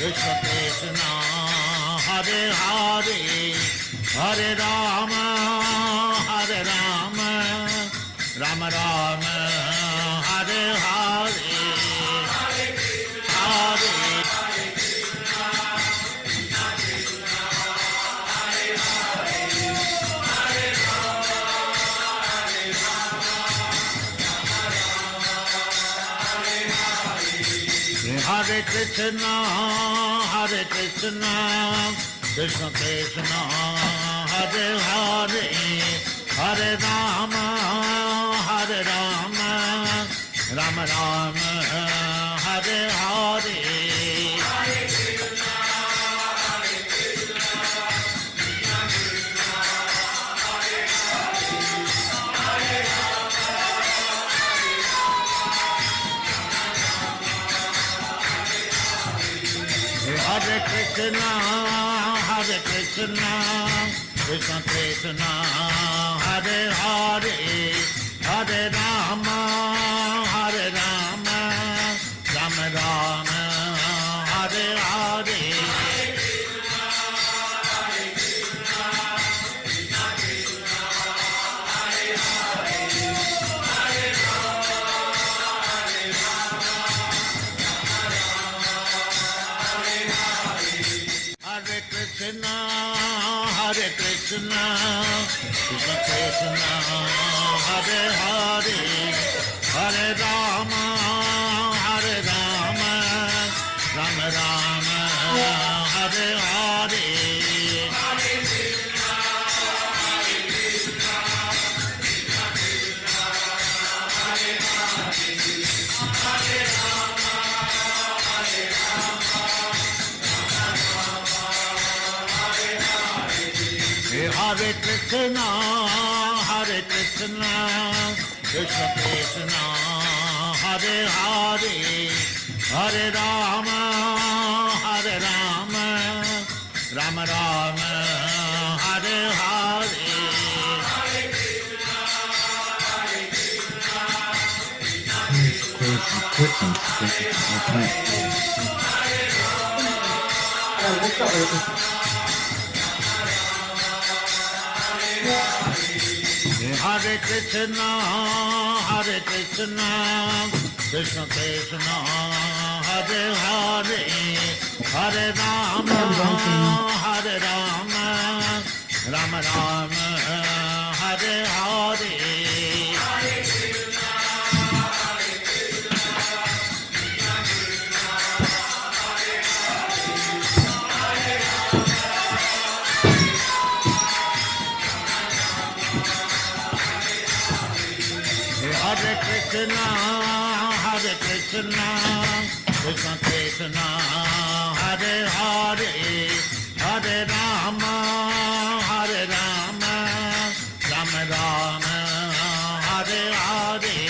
Krishna Krishna, Hare Hare, Hare Rama, Hare Rama, Rama Rama, Hare Hare, Hare Hare Krishna, Hare Krishna, Krishna Krishna, Hare Hare, Hare Rama, Hare Rama, Rama Rama, Hare Hare. Hare Krishna, Hare Krishna, Krishna Krishna, Hare Hare, Hare Rama, Hare Rama, Rama Rama, Hare Hare. Hare Krishna, Hare Krishna, Krishna Krishna, Hare Hare, Hare Rama, Hare Rama, Rama Rama, Hare Hare. Hare Krishna, Hare Krishna, Krishna Krishna, Hare Hare, Hare Rama, Hare Rama, Rama Rama, Hare Hare. Hare Krishna, Hare Krishna, Krishna Krishna, Hare Hare, Hare Rama, Hare Rama, Rama Rama, Hare Hare. Hare Krishna, Hare Krishna, Krishna Krishna, Hare Hare, Hare Rama, Hare Rama, Rama Rama, Hare Hare.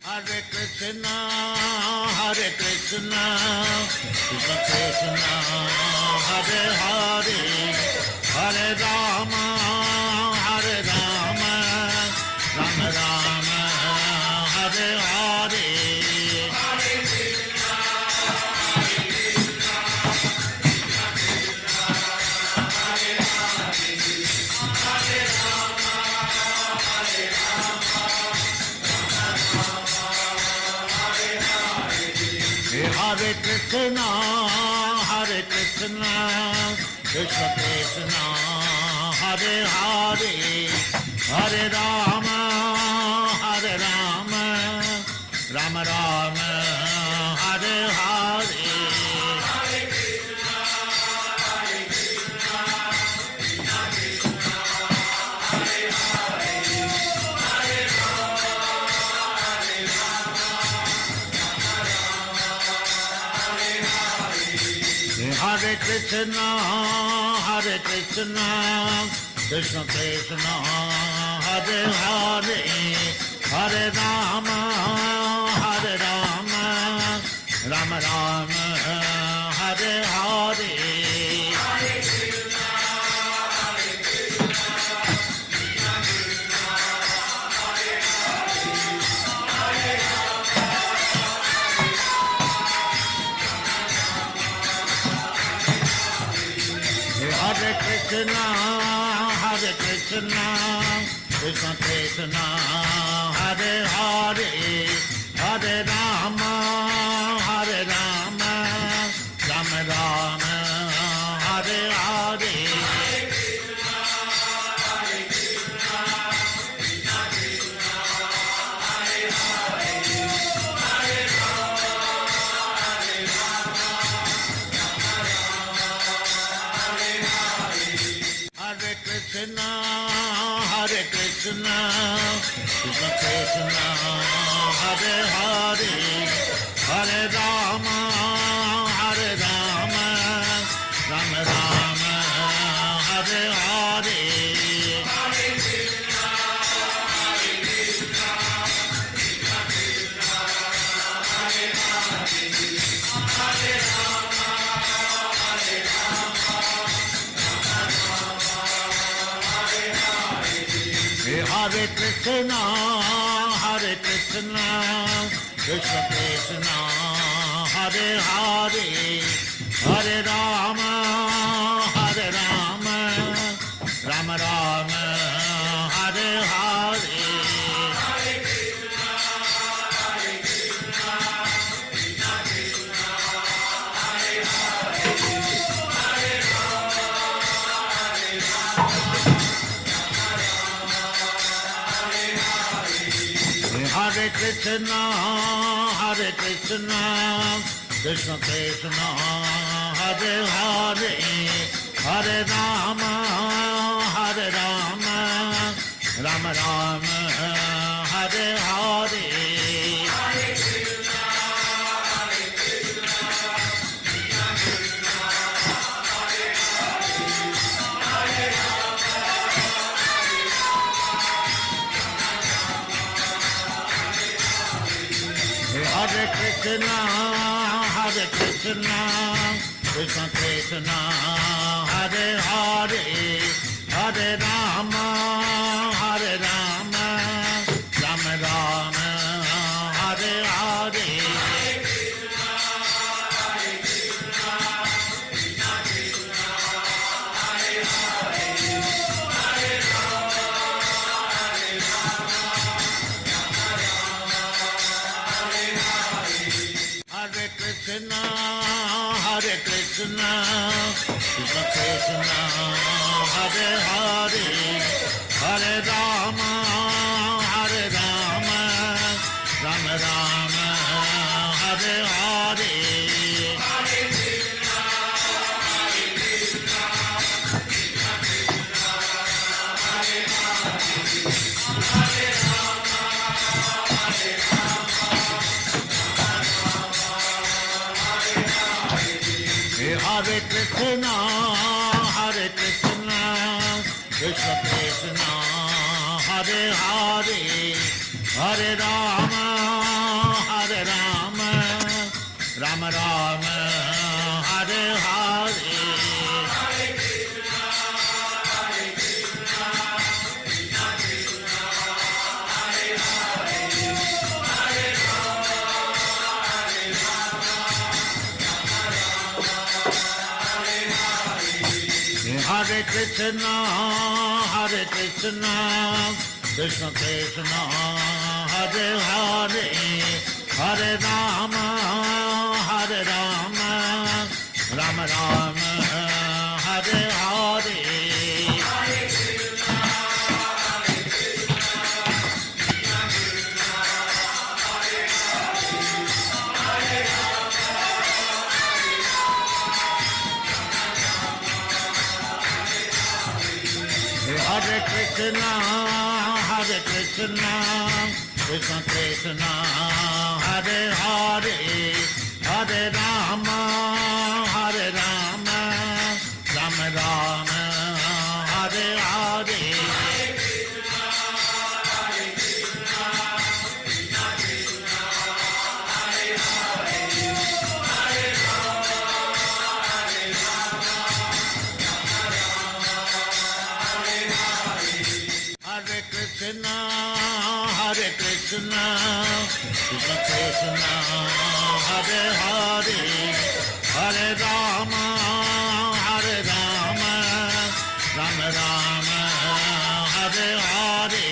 Hare Krishna, Hare Krishna, Krishna Krishna, Hare Hare, Hare Rama, Hare Rama, Rama Rama, Hare Hare. Hare Krishna, Hare Krishna, Krishna Krishna, Hare Hare, Hare Rama, Hare Rama, Rama Rama, Hare Hare. Hare Krishna, Hare Krishna, Krishna Krishna, Hare Hare, Hare Rama, Hare Rama, Rama Rama, Hare Hare Hare Krishna, Krishna Krishna, Hare Hare, Hare Rama, Rama Rama, Hare Hare. Hare Krishna, Krishna Krishna, Hare Hare, Hare Rama, Rama Rama, Hare Hare. Hare Krishna, Krishna Krishna, Hare Hare, Hare Rama, Rama Rama, Hare Hare. Hare Krishna, Krishna Krishna, Hare Hare, Hare Rama, Rama Rama, Hare Hare. Hare Krishna, Krishna Krishna, Hare Hare, Hare Rama, Rama Rama, Hare Hare. Hare Krishna, Krishna Krishna, Hare Hare, Hare Rama, Rama Rama, Hare Hare. Hare Krishna, Krishna Krishna, Hare Hare, Hare Rama, Rama Rama, Hare Hare. Hare Krishna, Krishna Krishna, Hare Hare, Hare Rama, Rama Rama, Hare Hare. Hare Krishna, Krishna Krishna, Hare Hare, Hare Rama, Rama Rama, Hare Hare. Krishna, Krishna Krishna, Hare Hare, Hare Rama, Hare Rama, Rama Rama, Hare Hare.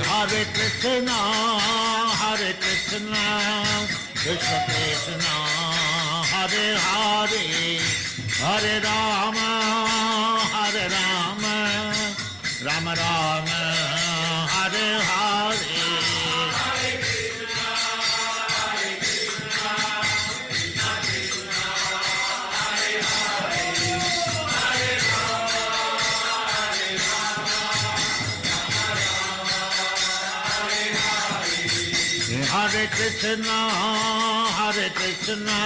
Hare Krishna, Hare Krishna, Krishna Krishna, Hare Hare, Hare Rama, Hare Rama, Rama Rama, Hare Hare. Hare Krishna, Hare Krishna,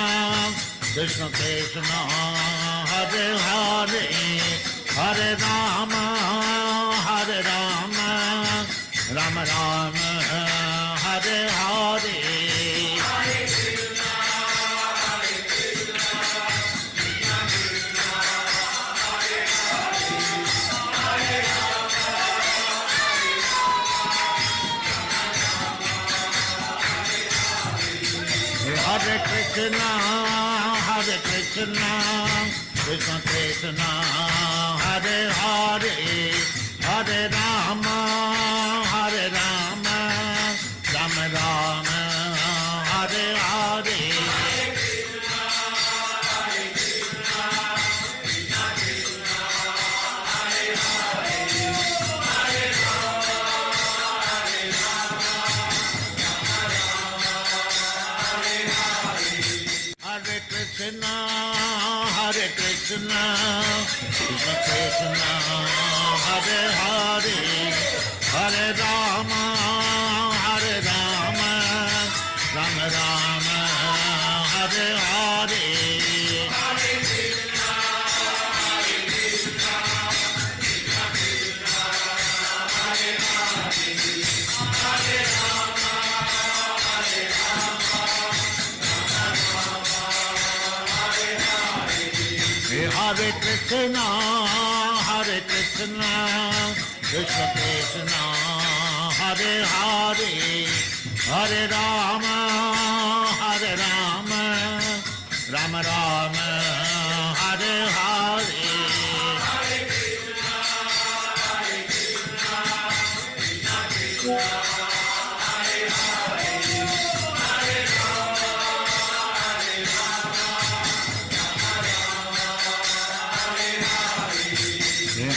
Krishna Krishna, Hare Hare, Hare Rama, Hare Rama, Rama Rama, Hare Hare. Hare Krishna, Hare Krishna, Krishna Krishna, Hare Hare, Hare Rama, Hare Rama, Rama Rama, Hare Hare. Hare Krishna, Hare Krishna, Krishna Krishna, Hare Hare, Hare Rama, Hare Rama, Rama Rama, Hare Hare. Hare Krishna, Hare Krishna, Krishna Krishna, Hare Hare, Hare Rama, Hare Rama, Rama Rama, Hare Hare.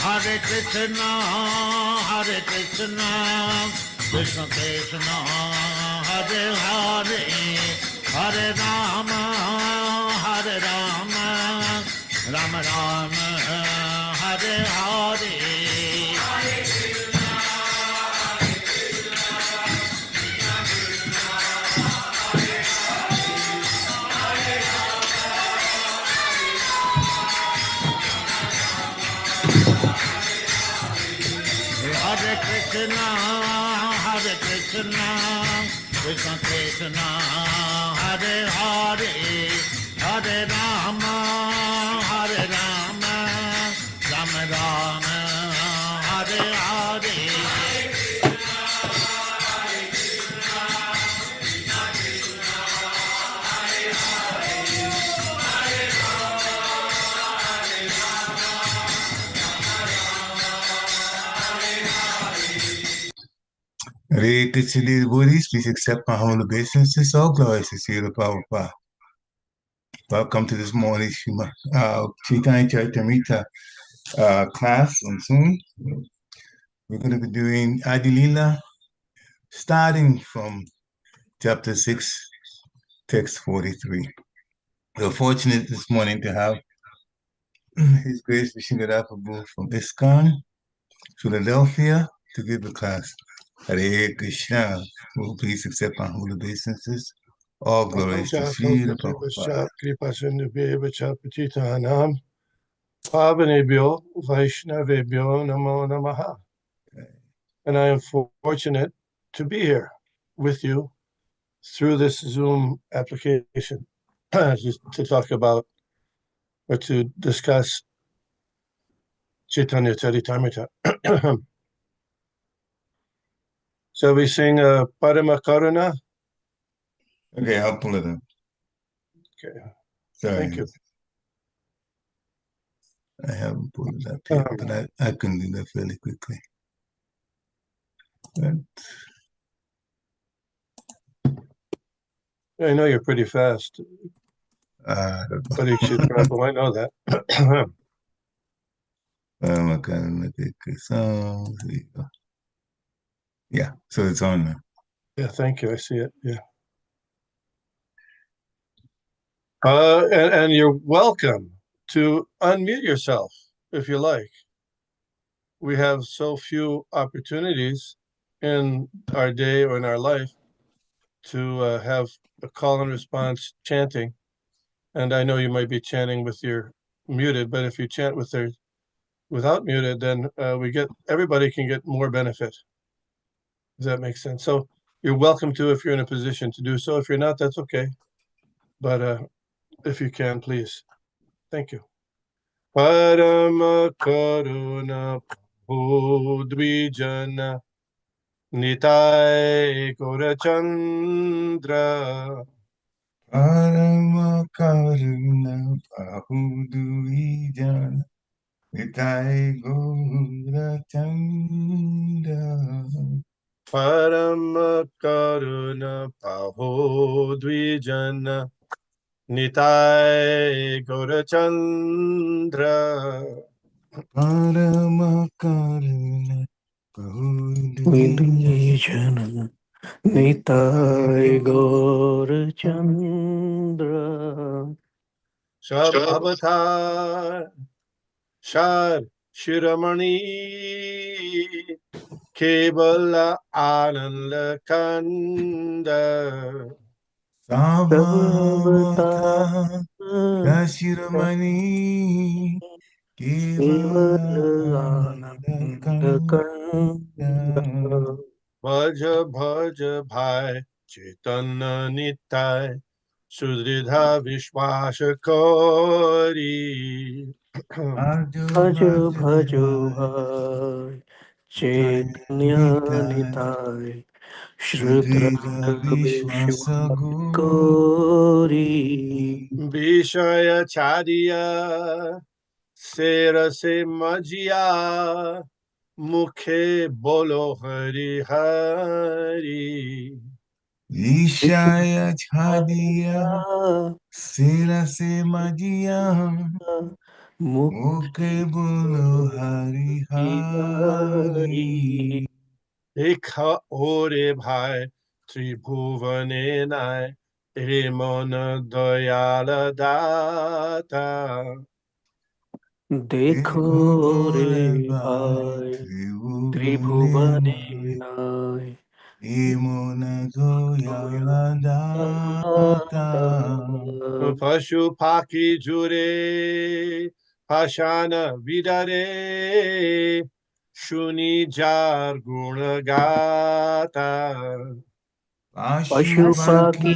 Hare Krishna, Hare Krishna, Krishna Krishna, Hare Hare, Hare Rama, Hare Rama, Rama Rama, Hare Hare. Hare Krishna, Hare Krishna, Krishna Krishna, Hare Hare, Hare Rama, Hare Rama, Rama Rama, Hare Hare. Hare Krishna, devotees, please accept my humble obeisances. All glories to Śrīla Prabhupada. Welcome to this morning's Śrī Caitanya class on Zoom. We're going to be doing Adi Lila, starting from chapter 6, text 43. We're fortunate this morning to have His Grace Vishnugada Prabhu from ISKCON, Philadelphia, to give the class. Hare Krishna. Please accept my humble obeisances. All glories to Śrīla Prabhupada. Pavanebhyo Vaishnavebhyo Namo Namaha. and I am fortunate to be here with you through this Zoom application just to talk about or to discuss Chaitanya Charitamrita. Shall we sing Parama Karuna? Okay, I'll pull it up. Okay, Sorry. thank you. I haven't pulled it up yet, but I can do that fairly quickly. But, I know you're pretty fast. Parikshit Prabhu, I know that. Yeah, so it's on now. Yeah, thank you. I see it. Yeah. And you're welcome to unmute yourself if you like. We have so few opportunities in our day or in our life to have a call and response chanting. And I know you might be chanting with your muted, but if you chant with their without muted, then everybody can get more benefit. Does that make sense? So you're welcome to if you're in a position to do so. If you're not, that's okay. But if you can, please. Thank you. Parama Karuna Udvijana Nitai Gaurachandra Parama Karuna Bahudvijana Nitai Gaurachandra. Parama Karuna Pahodvijana Nitai Gaurachandra Parama Karuna Vidvijana Nitai Gaur Chandra Shab Avatar Shar Shiramani Kevala Ananda Kanda Samavata Dashiramani Kevala Ananda Kanda Bhaja Bhaja Bhai Chaitanya Nitai Sudridha Vishwasha Kori Bhajo Bhajo Bhai Chaitanya Nitai Shrudra Sudrida Vishwasa Gauri Vishaya Chadiya Sera Se Majia Mukhe Bolo Hari Hari Vishaya Chhadiya Sera Se Majiya Mukhe Bolo Hari Hari. Ekha Ore Bhai Tribhuvane Nai Emona Dayala Data देखो रे Bhai भाई Tribhuvane त्रिभुवने नाय Emona Doyala Data. Pashupaki Jure Pashana Vidare Shuni Jar Gunagata Pashupaki Pashupati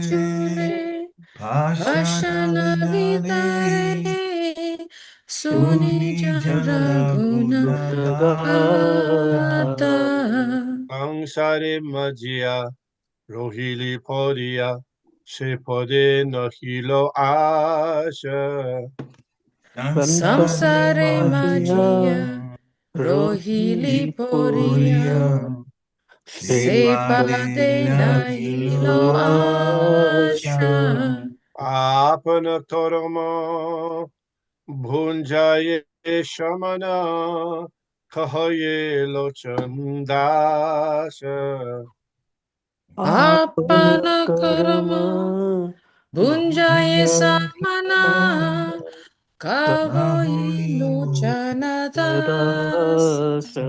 Jure Pashana Vidare Vashanavitare Suni Jara गुण Gunagata. Sunijaragunagata Angsare Majia Rohili Podia Shepode Nahilo Asha Sansare Samsare संसारिया Majia Majia Rohili रोहिली Poria पोरिया Puriya Sepade Sepade Nahilo Nahilo Asha Asha. Apana Torama Bhunjaye Shamana Kahaye Lochandasha आपन Apana कर्म Karama Bunjaye Samana Kahoy Lochana Dasa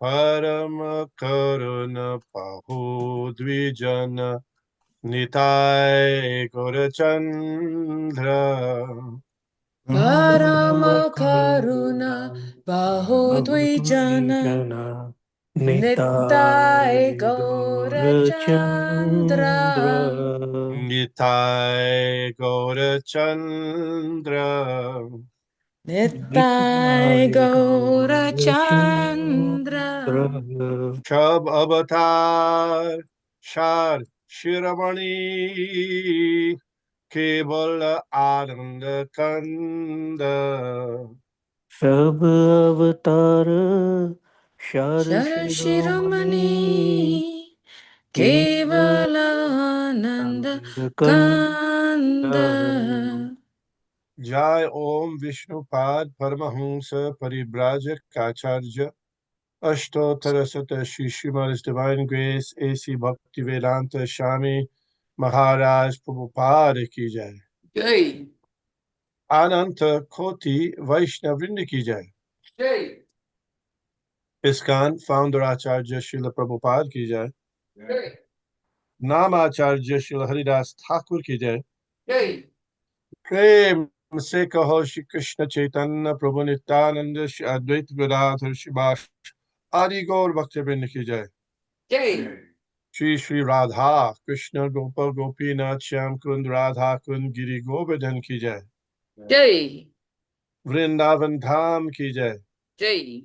Parama Karuna Pahu Dvijana Nitai Gaurachandra Parama Karuna बहुद्विजन Bahudvijana Nittai Nitai Gaurachandra Gaurachandra Nitai Gaura Chandra Nittai Nitai Gaurachandra Gaurachandra Shab Avatar Shad Shiramani Kevala Ananda Kanda Sab avatar Shar Shiromani Sharashiromani Kevalananda Kevalananda Kanda Kanda Jai Om Vishnupad Paramahamsa Paribrajak Kacharya Ashtotarasata Shri Srimad Divine Grace A.C. Bhaktivedanta Swami Maharaj Prabhupada Ki Jai. Jai Ananta Koti Vaishnavrinda Ki Jai. Jai ISKCON Founder Acharya Srila Prabhupada Ki Jai. Jai Namacharya Srila Haridas Thakur Ki Jai. Jai Prem Se Kaho Shri Krishna Chaitanya Prabhu Nityananda Shri Advaita Gadadhar Shivash Adi Gaur Bhaktivinoda Ki Jai. Jai Shri Shri Radha Krishna Gopal Gopinath Shyam Kund Radha Kund Giri Govardhan Ki Jai. Jai Vrindavan Dham Ki Jai. Jai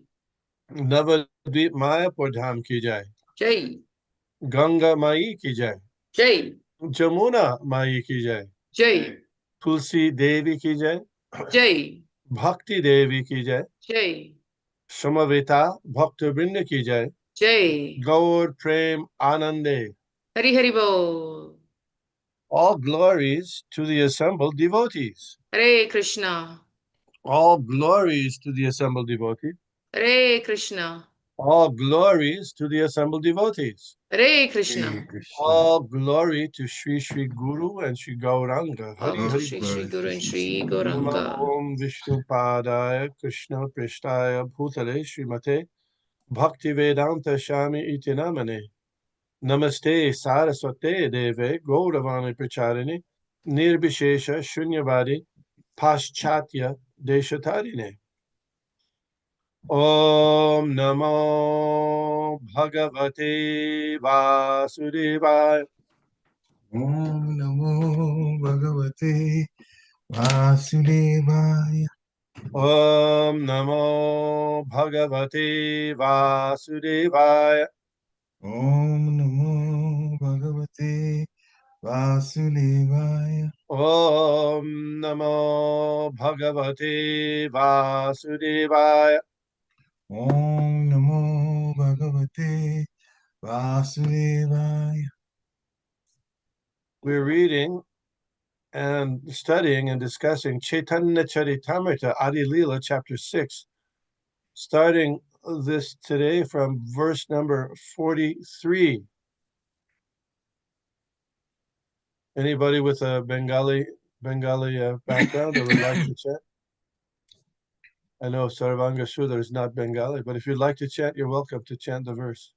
Navadvip Mayapur Dham Ki Jai. Jai Ganga Mai Ki Jai. Jai Jamuna Mai Ki Jai. Jai Tulsi Devi Ki Jai. Jai Bhakti Devi Ki Jai. Jai Samaveta Bhaktivinoda Ki Jai. Jai Gaur Prem Anande. Hari Hari Bol All glories to the assembled devotees. Hare Krishna All glories to the assembled devotees. Hare Krishna All glories to the assembled devotees. Hare Krishna All glory to Shri Shri Guru and Shri Gauranga. All Hari to Hari. Shri Shri Guru and Shri Namo Gauranga. Om Vishnupadaya Krishna Prishtaya Bhutale Srimate Bhaktivedanta Swami Iti Namane. Namaste Saraswate Deve Gauravani Pracharini Nirbhishesha Shunyavadi Paschatya Deshatarine. Om Namo Bhagavate Vasudevaya. Om Namo Bhagavate Vasudevaya. Om Namo Bhagavate Vasudevaya. Om Namo Bhagavate Vasudevaya. Om Namo Bhagavate Vasudevaya. Om Namo Bhagavate Vasudevaya. We're reading and studying and discussing Chaitanya Charitamrita, Adi Lila, chapter 6, starting this today from verse number 43. Anybody with a Bengali background that would like to chant? I know Sarvanga Sundara is not Bengali, but if you'd like to chant, you're welcome to chant the verse.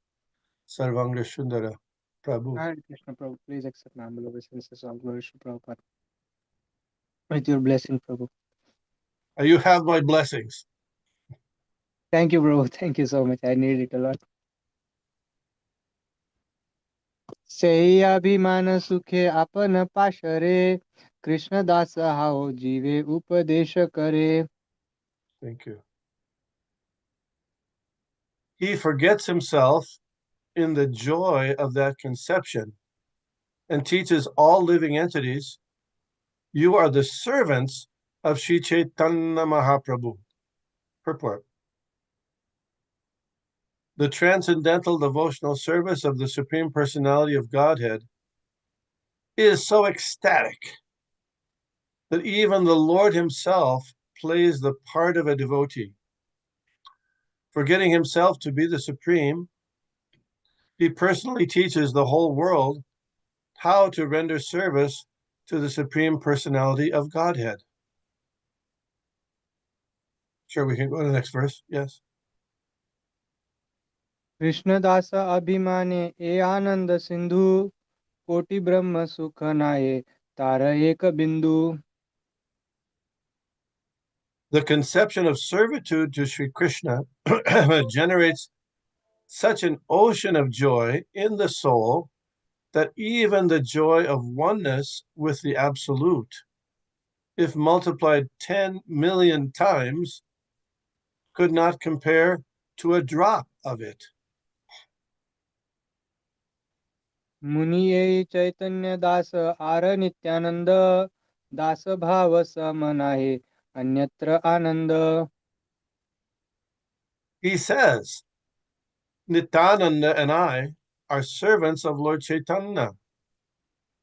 Sarvanga Sundara, Prabhu. Hare Krishna Prabhu, please accept my humble obeisances. All glory to Prabhupada. With your blessing, Prabhu. You have my blessings. Thank you, Prabhu. Thank you so much. I need it a lot. Sei abhimāna-sukhe āpanā pāsare kṛṣṇa-dāsa hao jīve upadeśa kare. Thank you. He forgets himself in the joy of that conception and teaches all living entities, you are the servants of Śrī Caitanya Mahāprabhu. Purport. The transcendental devotional service of the Supreme Personality of Godhead is so ecstatic that even the Lord himself plays the part of a devotee. Forgetting himself to be the Supreme, he personally teaches the whole world how to render service to the Supreme Personality of Godhead. Sure, we can go to the next verse. Yes. kṛṣṇa-dāsa abhimāne e ānanda sindhu koti brahma sukhanaye tara eka bindu. The conception of servitude to Sri Krishna generates such an ocean of joy in the soul that even the joy of oneness with the Absolute, if multiplied 10 million times, could not compare to a drop of it. मुनिये चैतन्य दास आर नित्यानंद दास भाव समन आहे अन्यत्र आनंद. He says, Nityananda and I are servants of Lord Chaitanya.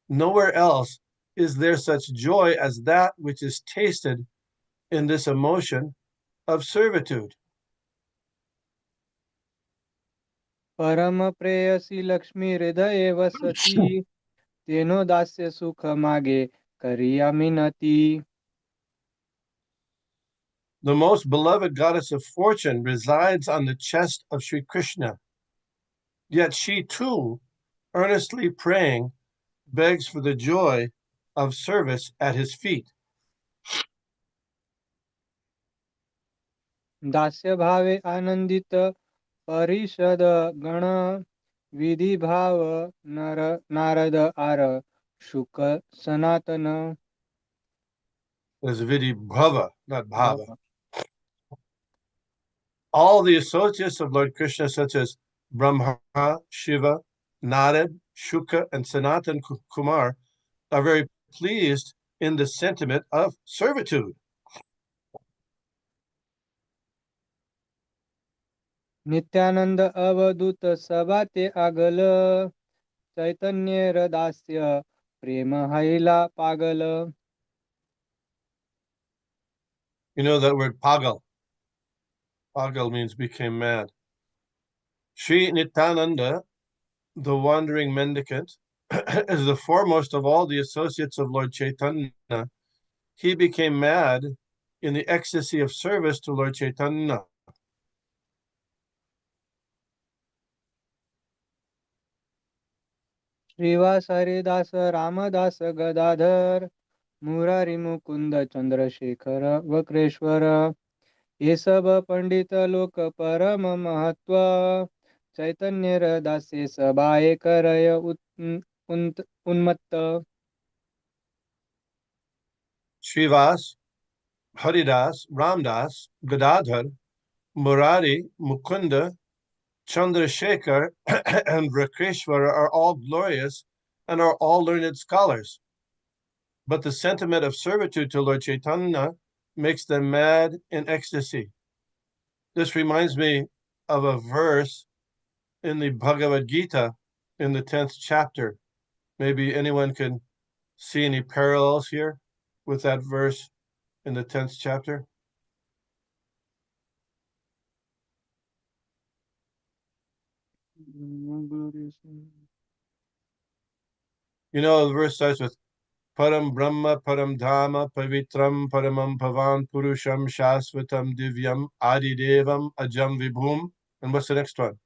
Nowhere else is there such joy as that which is tasted in this emotion of servitude. परम प्रेयसी लक्ष्मी हृदय वसती तेनो दास्य सुख मागे करिया मिनती. The most beloved goddess of fortune resides on the chest of Sri Krishna. Yet she too, earnestly praying, begs for the joy of service at his feet. दास्य भावे आनंदित परिषद गण विधि भाव नर नारद आर Shuka Sanatana. There's Vidhi Bhava, not Bhava. All the associates of Lord Krishna, such as Brahma, Shiva, Narad, Shuka, and Sanatan Kumar, are very pleased in the sentiment of servitude. Nityananda Avadhuta सभा ते आगल चैतन्य रदास्य प्रेम हैला पागल. You know that word pagal. Pagal means became mad. Sri Nityananda, the wandering mendicant, is the foremost of all the associates of Lord Chaitanya. He became mad in the ecstasy of service to Lord Chaitanya. Shrivas Haridas Ramdas Gadadhar Murari Mukund Chandrashekhar Vakreshwar ये सब पंडित लोक परम महत्व चैतन्य रदासे सबाए करय उन्मत्त. Srivas, Haridas, Ramdas, Gadadhar, Murari, Mukunda, Chandrasekhar, and Vrakreshwara are all glorious and are all learned scholars. But the sentiment of servitude to Lord Chaitanya makes them mad in ecstasy. This reminds me of a verse in the Bhagavad Gita in the 10th chapter. Maybe anyone can see any parallels here with that verse in the 10th chapter. You know, the verse starts with Param Brahma, Param Dhamma, Pavitram, Paramam Pavan, Purusham, Shasvatam, Divyam, Adi Devam, Ajam Vibhum. And what's the next one?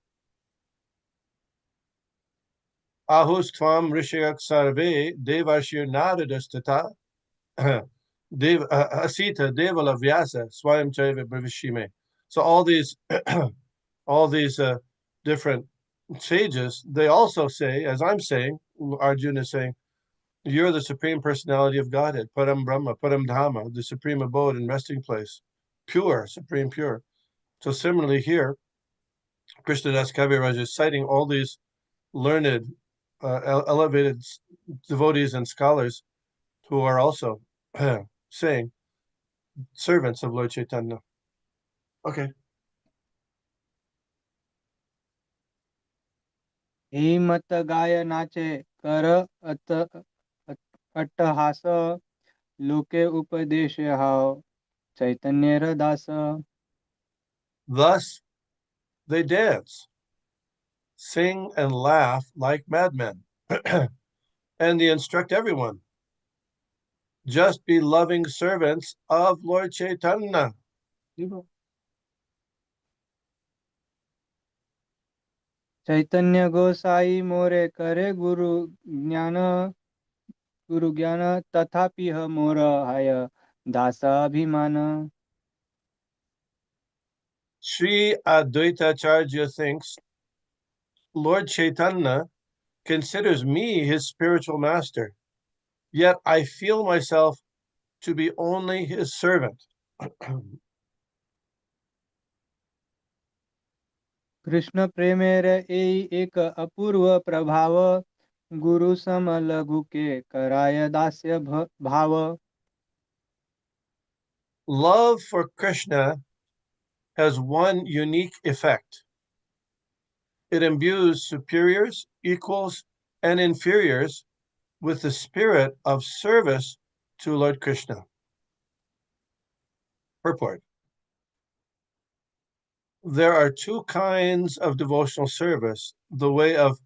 Ahus Tvam Rishayak Sarve, Devashir Naradastata, Asita, Devala Vyasa, Swayam Chaiva Bhavishime. So all these different sages, they also say, as I'm saying, Arjuna is saying, you're the Supreme Personality of Godhead, Param Brahma, Param Dhamma, the supreme abode and resting place, pure, supreme pure. So similarly here, kṛṣṇa-dāsa Kaviraj is citing all these learned, elevated devotees and scholars who are also saying servants of Lord Chaitanya. Okay. ही मत गाय नाचे कर अट्टहास लोके उपदेश हाव चैतन्य रदास. Thus they dance, sing and laugh like madmen, and they instruct everyone. Just be loving servants of Lord Chaitanya. चैतन्य गोसाई मोरे करे गुरु ज्ञान तथापि मोर हाय दास अभिमान. Sri Advaita Acharya thinks Lord Chaitanya considers me his spiritual master, yet I feel myself to be only his servant. Krishna પ્રેમેર એ એક અપૂર્વ પ્રભાવ ગુરુ સમ લઘુ કે કરાય દાસ્ય ભાવ. Love for Krishna has one unique effect. It imbues superiors, equals, and inferiors with the spirit of service to Lord Krishna. Purport. There are two kinds of devotional service: the way of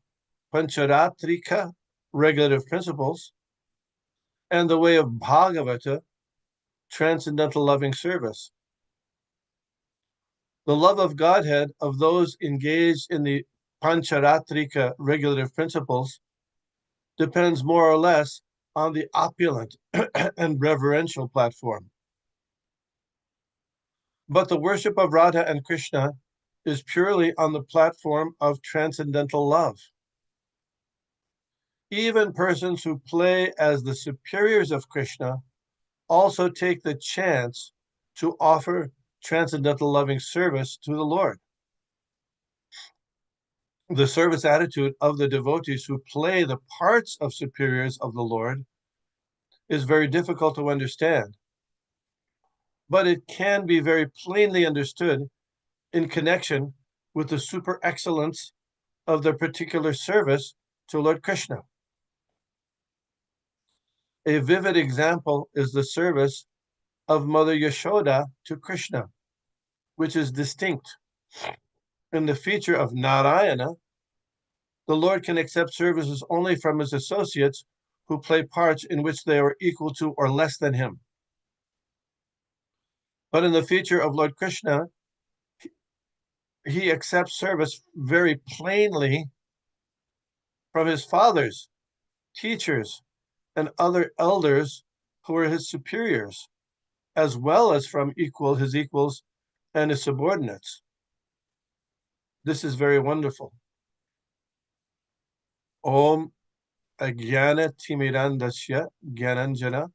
Pancharatrika, regulative principles, and the way of Bhagavata, transcendental loving service. The love of Godhead of those engaged in the Pancharatrika, regulative principles, depends more or less on the opulent and reverential platform. But the worship of Radha and Krishna is purely on the platform of transcendental love. Even persons who play as the superiors of Krishna also take the chance to offer transcendental loving service to the Lord. The service attitude of the devotees who play the parts of superiors of the Lord is very difficult to understand, but it can be very plainly understood in connection with the super excellence of their particular service to Lord Krishna. A vivid example is the service of Mother Yashoda to Krishna, which is distinct. In the feature of Narayana, the Lord can accept services only from his associates who play parts in which they are equal to or less than him. But in the feature of Lord Krishna, he accepts service very plainly from his fathers, teachers, and other elders who are his superiors, as well as from his equals and his subordinates. This is very wonderful. Om Ajnana Timirandasya Gyananjana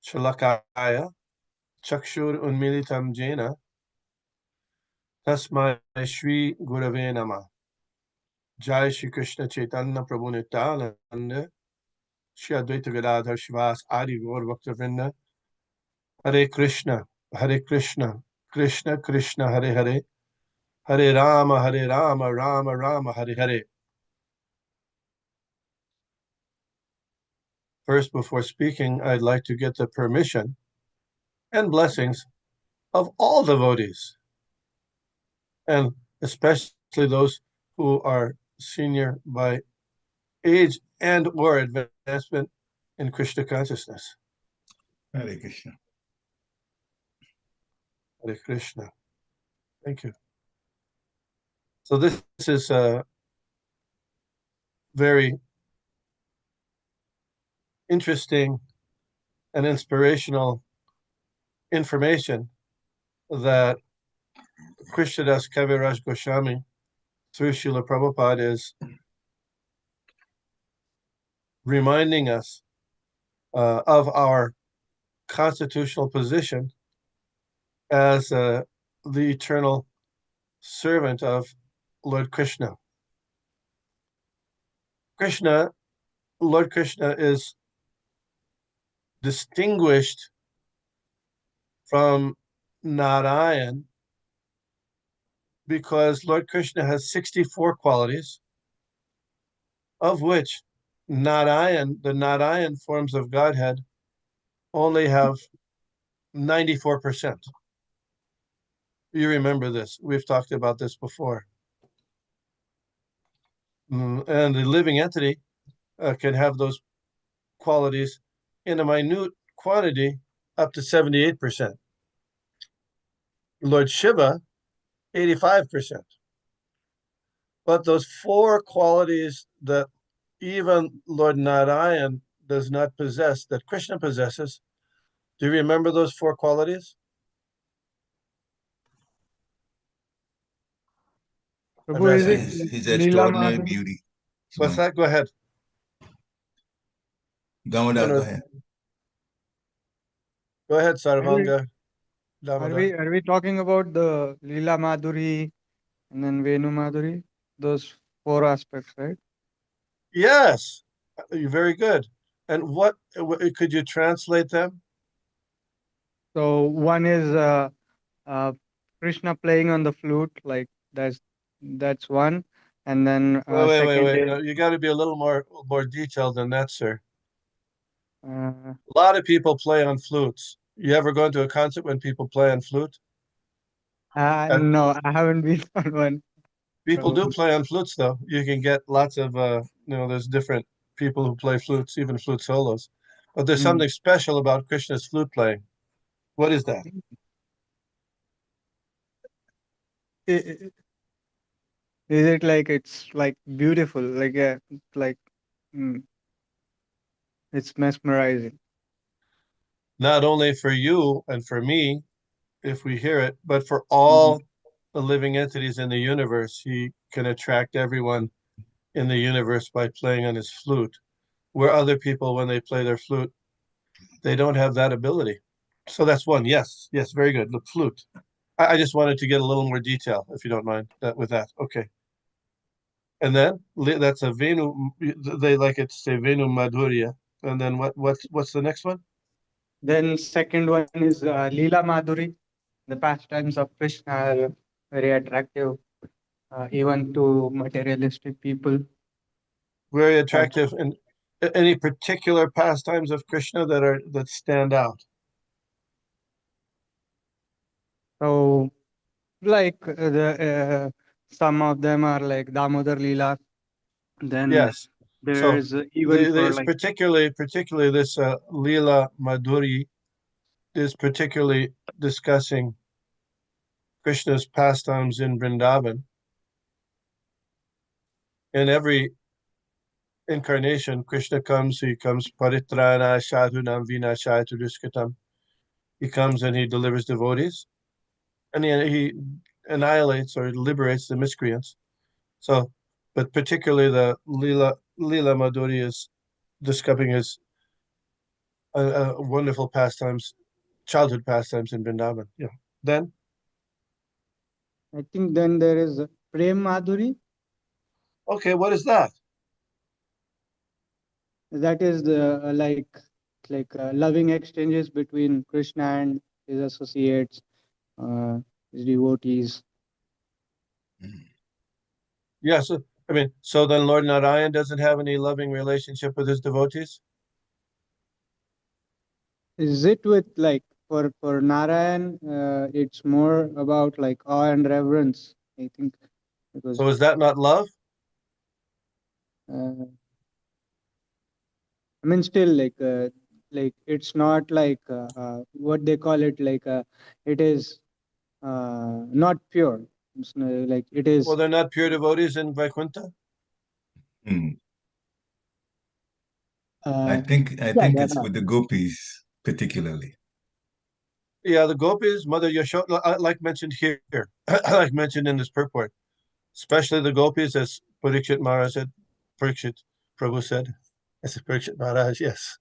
Shalakaya Chakshur Unmilitam Jena Tasmai Shri Gurave Namah. Jai Shri Krishna Chaitanya Prabhu Nityananda Shri Advaita Gadadhar Shivas Adi Gaur Bhaktavrinda. Hare Krishna, Krishna Krishna Hare Hare, Hare Rama, Rama Rama, Hare Hare. First, before speaking, I'd like to get the permission and blessings of all devotees, and especially those who are senior by age and or advancement in Krishna consciousness. Hare Krishna. Hare Krishna. Thank you. So this is a very interesting and inspirational information that Kṛṣṇa-dāsa Kaviraj Goswami through Srila Prabhupada is reminding us of our constitutional position as the eternal servant of Lord Krishna. Lord Krishna is distinguished from Narayan because Lord Krishna has 64 qualities, of which the Narayan forms of Godhead only have 94%. You remember this. We've talked about this before. And the living entity can have those qualities in a minute quantity up to 78%. Lord Shiva, 85%. But those four qualities that even Lord Narayan does not possess, that Krishna possesses, do you remember those four qualities? Prabhu, is it His Lila extraordinary Madhuri? beauty. What's that? Go ahead. Damodar, No, go no. ahead. Go ahead, Are Sarvanga. we, Damodar. are we talking about the Lila Madhuri and then Venu Madhuri? Those four aspects, right? Yes, you're very good. And what could you translate them? So one is Krishna playing on the flute, like that's one, and then second Wait. is No, you got to be a little more detailed than that, sir. uh, A lot of people play on flutes. You ever go to a concert when people play on flute? no, I haven't been on one. People do Prabhu. play on flutes, though. You can get lots of, there's different people who play flutes, even flute solos. But there's Mm. something special about Krishna's flute playing. What is that? Is it like it's like beautiful, like like mm, it's mesmerizing. Not only for you and for me, if we hear it, but for all the living entities in the universe. He can attract everyone in the universe by playing on his flute, where other people, when they play their flute, they don't have that ability. So that's one. Yes, very good. The flute. I just wanted to get a little more detail, if you don't mind, with that. Okay. And then that's a Venu. They like it to say Venu Madhurya. And then what's the next one? Then second one is Lila Madhuri. The pastimes of Krishna are very attractive, even to materialistic people. Very Uh, attractive. And any particular pastimes of Krishna that stand out? So, like some of them are like Damodar Lila. Then Yes. So there's even for it's like particularly this Lila Madhuri is particularly discussing Krishna's pastimes in Vrindavan. In every incarnation, Krishna comes, he comes paritrana sadhunam vinashaya dushkatam. He comes and he delivers devotees, and he annihilates or liberates the miscreants. So, but particularly the Lila Madhuri is discussing his wonderful pastimes, childhood pastimes in Vrindavan. Yeah. Then, I think then there is Prem Madhuri. okay, what is that? That is the loving exchanges between Krishna and his associates, his devotees. Yeah, so I mean, so then Lord Narayan doesn't have any loving relationship with his devotees? Is it with like for Narayan? It's more about like awe and reverence. I think because So is that not love? I mean still like it's not like what they call it it is not pure. Like it Well, is. they're not pure devotees in Vaikuntha? Hmm. I Uh, think yeah, there it's are. with the gopis particularly. Yeah, the gopis, Mother Yashoda, like mentioned here, like mentioned in this purport, especially the gopis, as Parikshit Maharaj said, Parikshit Prabhu said, as Parikshit Maharaj, yes.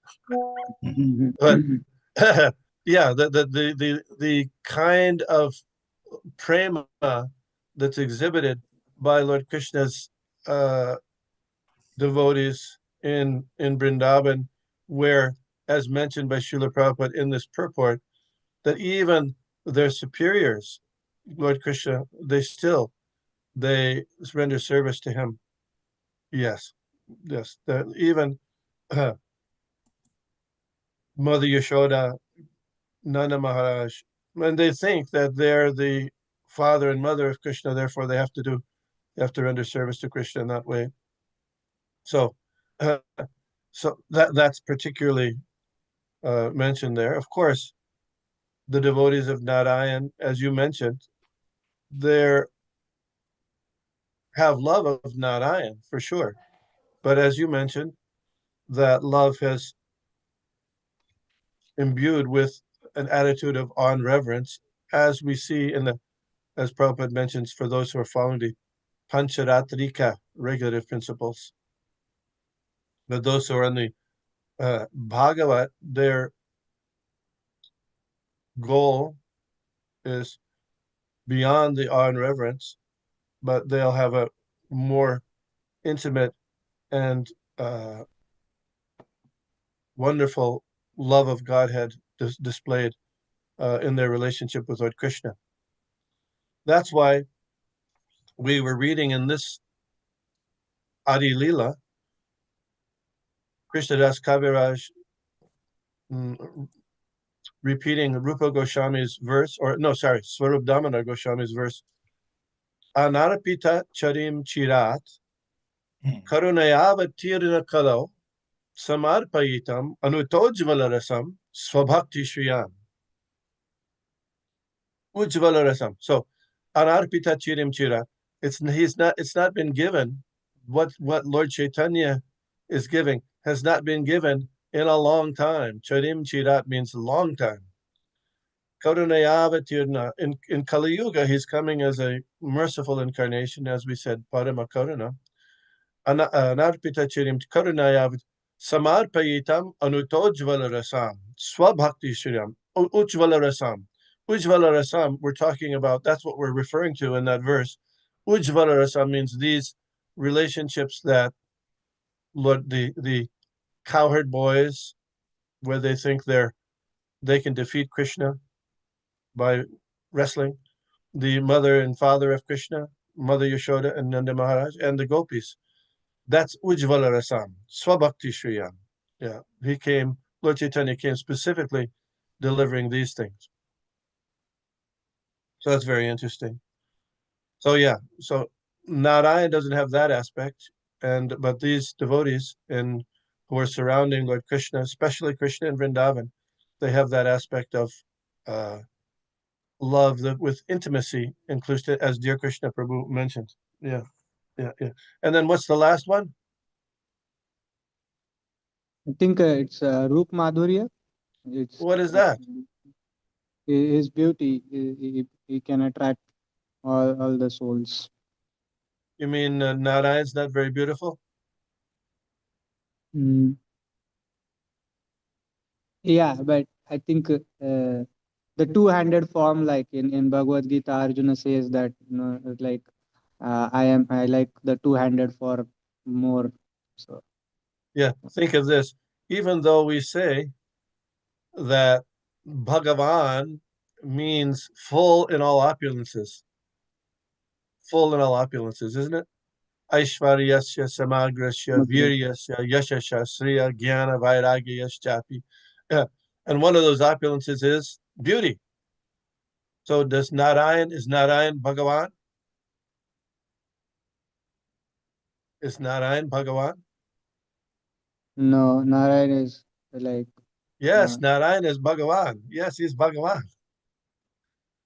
But yeah, the kind of prema that's exhibited by Lord Krishna's uh, devotees in Vrindavan, where, as mentioned by Srila Prabhupada in this purport, that even their superiors, Lord Krishna, they render service to him. Yes, that even Mother Yashoda, Nanda Maharaj, and they think that they're the father and mother of Krishna, therefore they have to render service to Krishna in that way. So, so that's particularly mentioned there. Of course, the devotees of Narayan, as you mentioned, they have love of Narayan for sure. But as you mentioned, that love has imbued with an attitude of awe and reverence, as we see as Prabhupada mentions, for those who are following Pancharatrika regulative principles. But those who are on the Bhagavat, their goal is beyond the awe and reverence, but they'll have a more intimate and wonderful love of Godhead displayed in their relationship with Lord Krishna. That's why we were reading in this Adi Lila, kṛṣṇa-dāsa Kaviraj repeating Rupa Goswami's verse, Swarup Damodar Goswami's verse, Anarpita charim chirat karunayavatirna kalau samarpayitam anutojvalarasam svabhakti shriyam. Ujvalarasam. So Anarpita chirim chirat. It's not been given. What Lord Chaitanya is giving has not been given in a long time. Charim chirat means long time. Karunayavatirna. In Kali Yuga, he's coming as a merciful incarnation, as we said, Parama Karuna. Anarpita chirim karunayavat samarpayitam anutojvalarasam swabhakti shriyam ujvalarasam. Ujvalarasam, we're talking about, that's what we're referring to in that verse. Ujvalarasam means these relationships that the cowherd boys, where they think they can defeat Krishna by wrestling, the mother and father of Krishna, Mother Yashoda and Nanda Maharaj, and the gopis. That's Ujvalarasam, Swabhakti Shriyam. Yeah, Lord Chaitanya came specifically delivering these things. So that's very interesting. So Narayan doesn't have that aspect, but these devotees who are surrounding Lord Krishna, especially Krishna and Vrindavan, they have that aspect of love with intimacy, included, as dear Krishna Prabhu mentioned. Yeah. And then what's the last one? I think it's Roop Madhurya. What is that? His beauty. He can attract all the souls. You mean Narayan's not very beautiful? Yeah, but I think the two-handed form, like in Bhagavad Gita, Arjuna says that like I like the two-handed form more. So yeah, think of this. Even though we say that Bhagavan means full in all opulences, isn't it? Aishvaryasya samagrasya viryasya yashasya sriya jnana vairagyaschapi. Yeah. And one of those opulences is beauty. So is Narayan Bhagavan? Is Narayan Bhagavan? no, Narayan is like Yes, Narayan is Bhagavan. Yes, he's Bhagavan.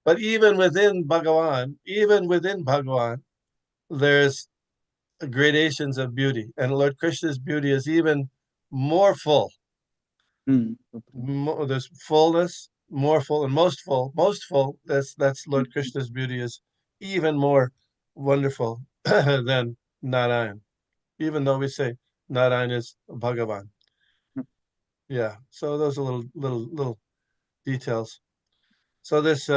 But even within Bhagavan, there's gradations of beauty. And Lord Krishna's beauty is even more full. There's fullness, more full, and most full. That's Lord Krishna's beauty is even more wonderful than Narayan, even though we say Narayan is Bhagavan. Yeah, so those are little details. So this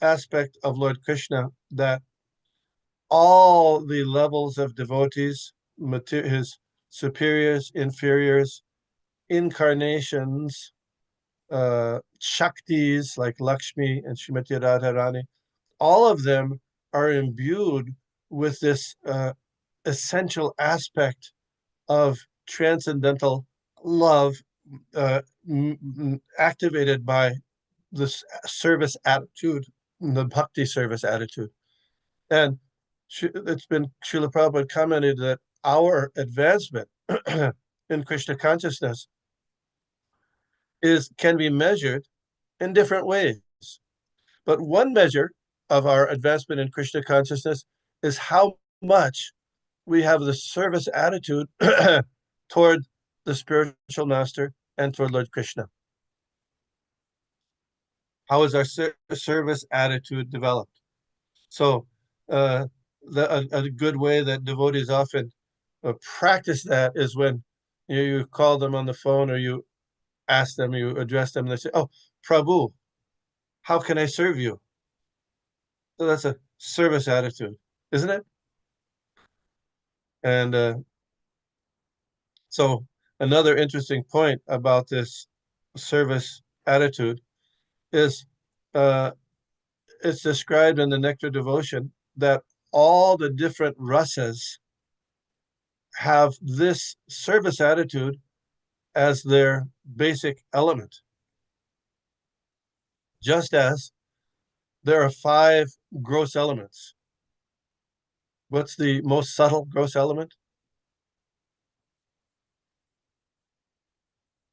aspect of Lord Krishna, that all the levels of devotees, his superiors, inferiors, incarnations, Shaktis like Lakshmi and Srimati Radharani, all of them are imbued with this essential aspect of transcendental love, activated by this service attitude, the bhakti service attitude. And it's been, Srila Prabhupada commented that our advancement in Krishna consciousness can be measured in different ways. But one measure of our advancement in Krishna consciousness is how much we have the service attitude toward the spiritual master and toward Lord Krishna. How is our service attitude developed? So a good way that devotees often practice that is when you call them on the phone, or you ask them, you address them, and they say, "Oh, Prabhu, how can I serve you?" So that's a service attitude, isn't it? And so another interesting point about this service attitude is it's described in the Nectar Devotion that all the different rasas have this service attitude as their basic element. Just as there are 5 gross elements. What's the most subtle gross element?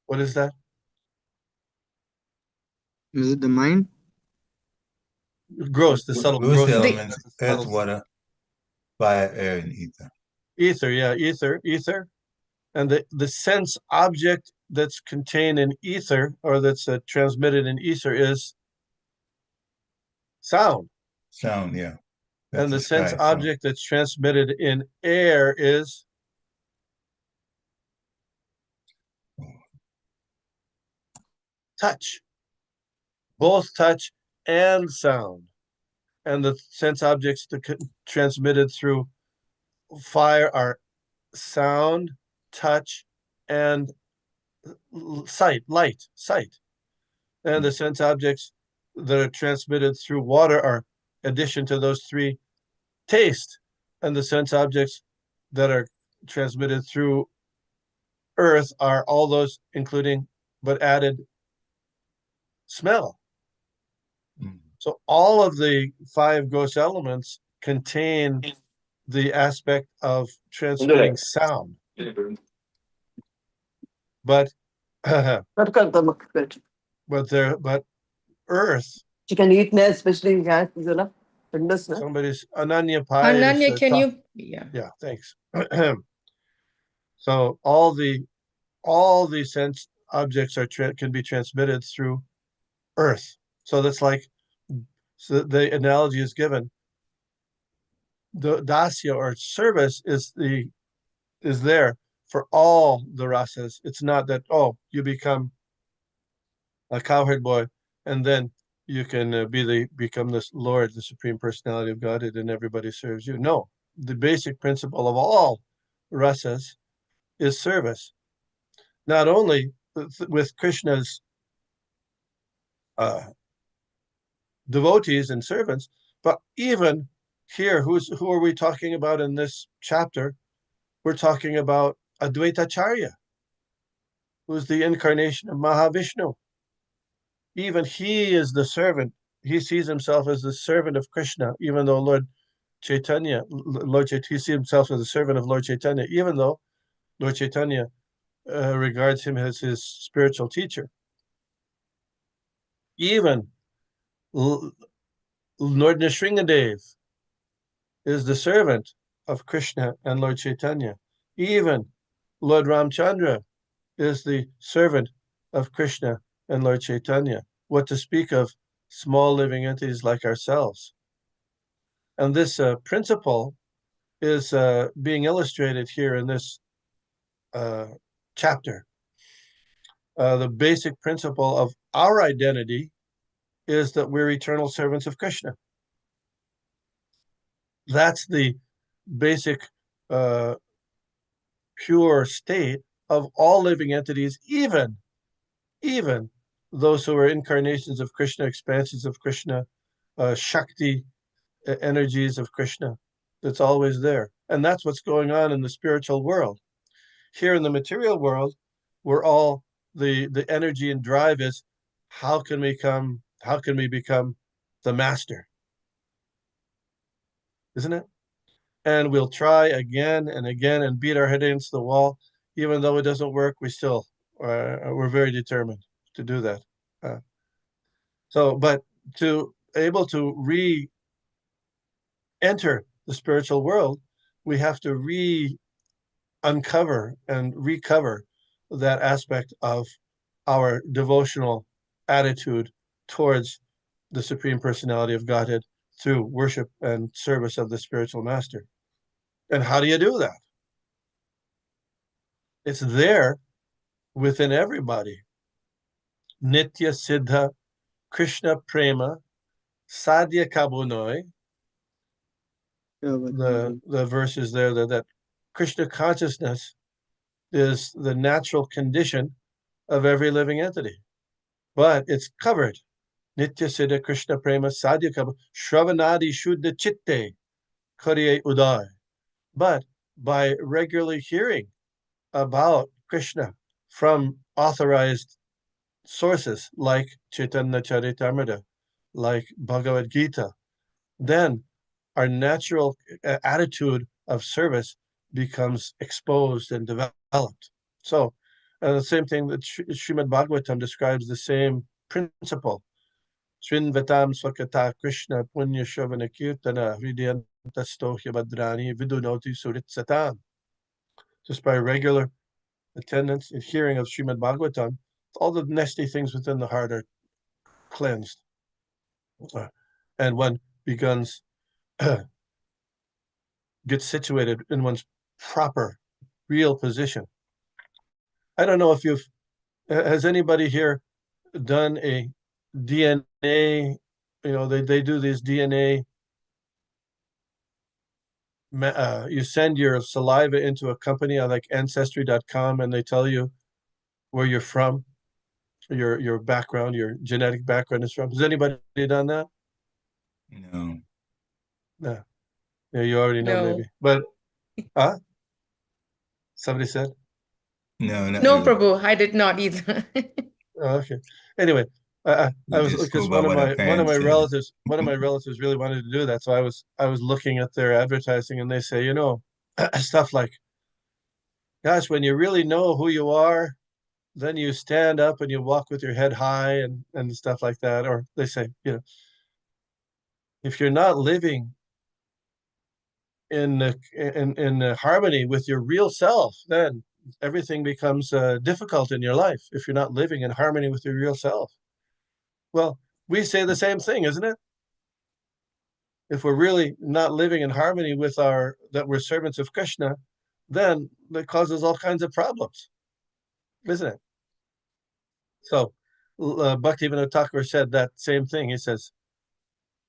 What is that? Is it the mind? Gross, the subtle Gross gross elements, That's the subtle earth, water, fire, air, and ether. ether, yeah, ether. And the sense object that's contained in ether, or that's transmitted in ether, is sound. Sound, yeah. And the sense sky sound. object that's transmitted in air is touch. Both touch and sound. And the sense objects transmitted through fire are sound, touch, and sight. And the sense objects that are transmitted through water are, addition to those 3, taste. And the sense objects that are transmitted through earth are all those, including but added smell. So all of the 5 gross elements contain the aspect of transmitting sound. But but earth, You can eat now, especially somebody's Ananya Pai is, Ananya, can you? Yeah. yeah, thanks. So all the sense objects can be transmitted through earth. So that's like, so the analogy is given. The dasya, or service, is there for all the rasas. It's not that, oh, you become a cowherd boy and then you can become this Lord, the Supreme Personality of Godhead, and everybody serves you. No, the basic principle of all rasas is service. Not only with Krishna's devotees and servants, but even here, who are we talking about in this chapter? We're talking about Advaitacharya, who's the incarnation of Mahavishnu. Even he is the servant. He sees himself as the servant of Krishna, even though Lord Chaitanya, he sees himself as the servant of Lord Chaitanya, even though Lord Chaitanya regards him as his spiritual teacher. Even Lord Nrsingadev is the servant of Krishna and Lord Chaitanya. Even Lord Ramchandra is the servant of Krishna and Lord Chaitanya. What to speak of small living entities like ourselves? And this principle is being illustrated here in this chapter. The basic principle of our identity is that we're eternal servants of Krishna. That's the basic pure state of all living entities, even those who are incarnations of Krishna, expansions of Krishna, Shakti energies of Krishna. That's always there. And that's what's going on in the spiritual world. Here in the material world, we're all the energy and drive is how can we become the master? Isn't it? And we'll try again and again and beat our head against the wall. Even though it doesn't work, we're very determined to do that. But to able to re-enter the spiritual world, we have to uncover and recover that aspect of our devotional attitude towards the Supreme Personality of Godhead through worship and service of the spiritual master. And how do you do that? It's there within everybody. Nitya Siddha Krishna Prema Sadhya Kabunoi. The verse is there that Krishna consciousness is the natural condition of every living entity. But it's covered. Nitya Siddha Krishna Prema Sadhya Kabunoi Shravanadi Shuddha Chitte Kariye Uday. But by regularly hearing about Krishna from authorized sources like Chaitanya Charitamrita, like Bhagavad Gita, then our natural attitude of service becomes exposed and developed. So the same thing that Srimad Bhagavatam describes the same principle. Srinvatam Swakata Krishna Punya Shavana Kirtana Hridyantastohya Badrani Vidunoti Suritsatam. Just by regular attendance and hearing of Srimad Bhagavatam, all the nasty things within the heart are cleansed. And one begins, gets situated in one's proper, real position. I don't know if has anybody here done a DNA, they do these DNA, you send your saliva into a company like Ancestry.com and they tell you where you're from, your background, your genetic background is from. Has anybody done that? No. No. Yeah, you already know, No. maybe. But, somebody said? No, not No, really. Prabhu, I did not either. Oh, okay. Anyway, I was just because go by what our parents said. one of my relatives really wanted to do that. So I was looking at their advertising and they say, stuff like, gosh, when you really know who you are, then you stand up and you walk with your head high and stuff like that. Or they say, if you're not living in harmony with your real self, then everything becomes difficult in your life if you're not living in harmony with your real self. Well, we say the same thing, isn't it? If we're really not living in harmony with that we're servants of Krishna, then that causes all kinds of problems, isn't it? So Bhaktivinoda Thakur said that same thing. He says,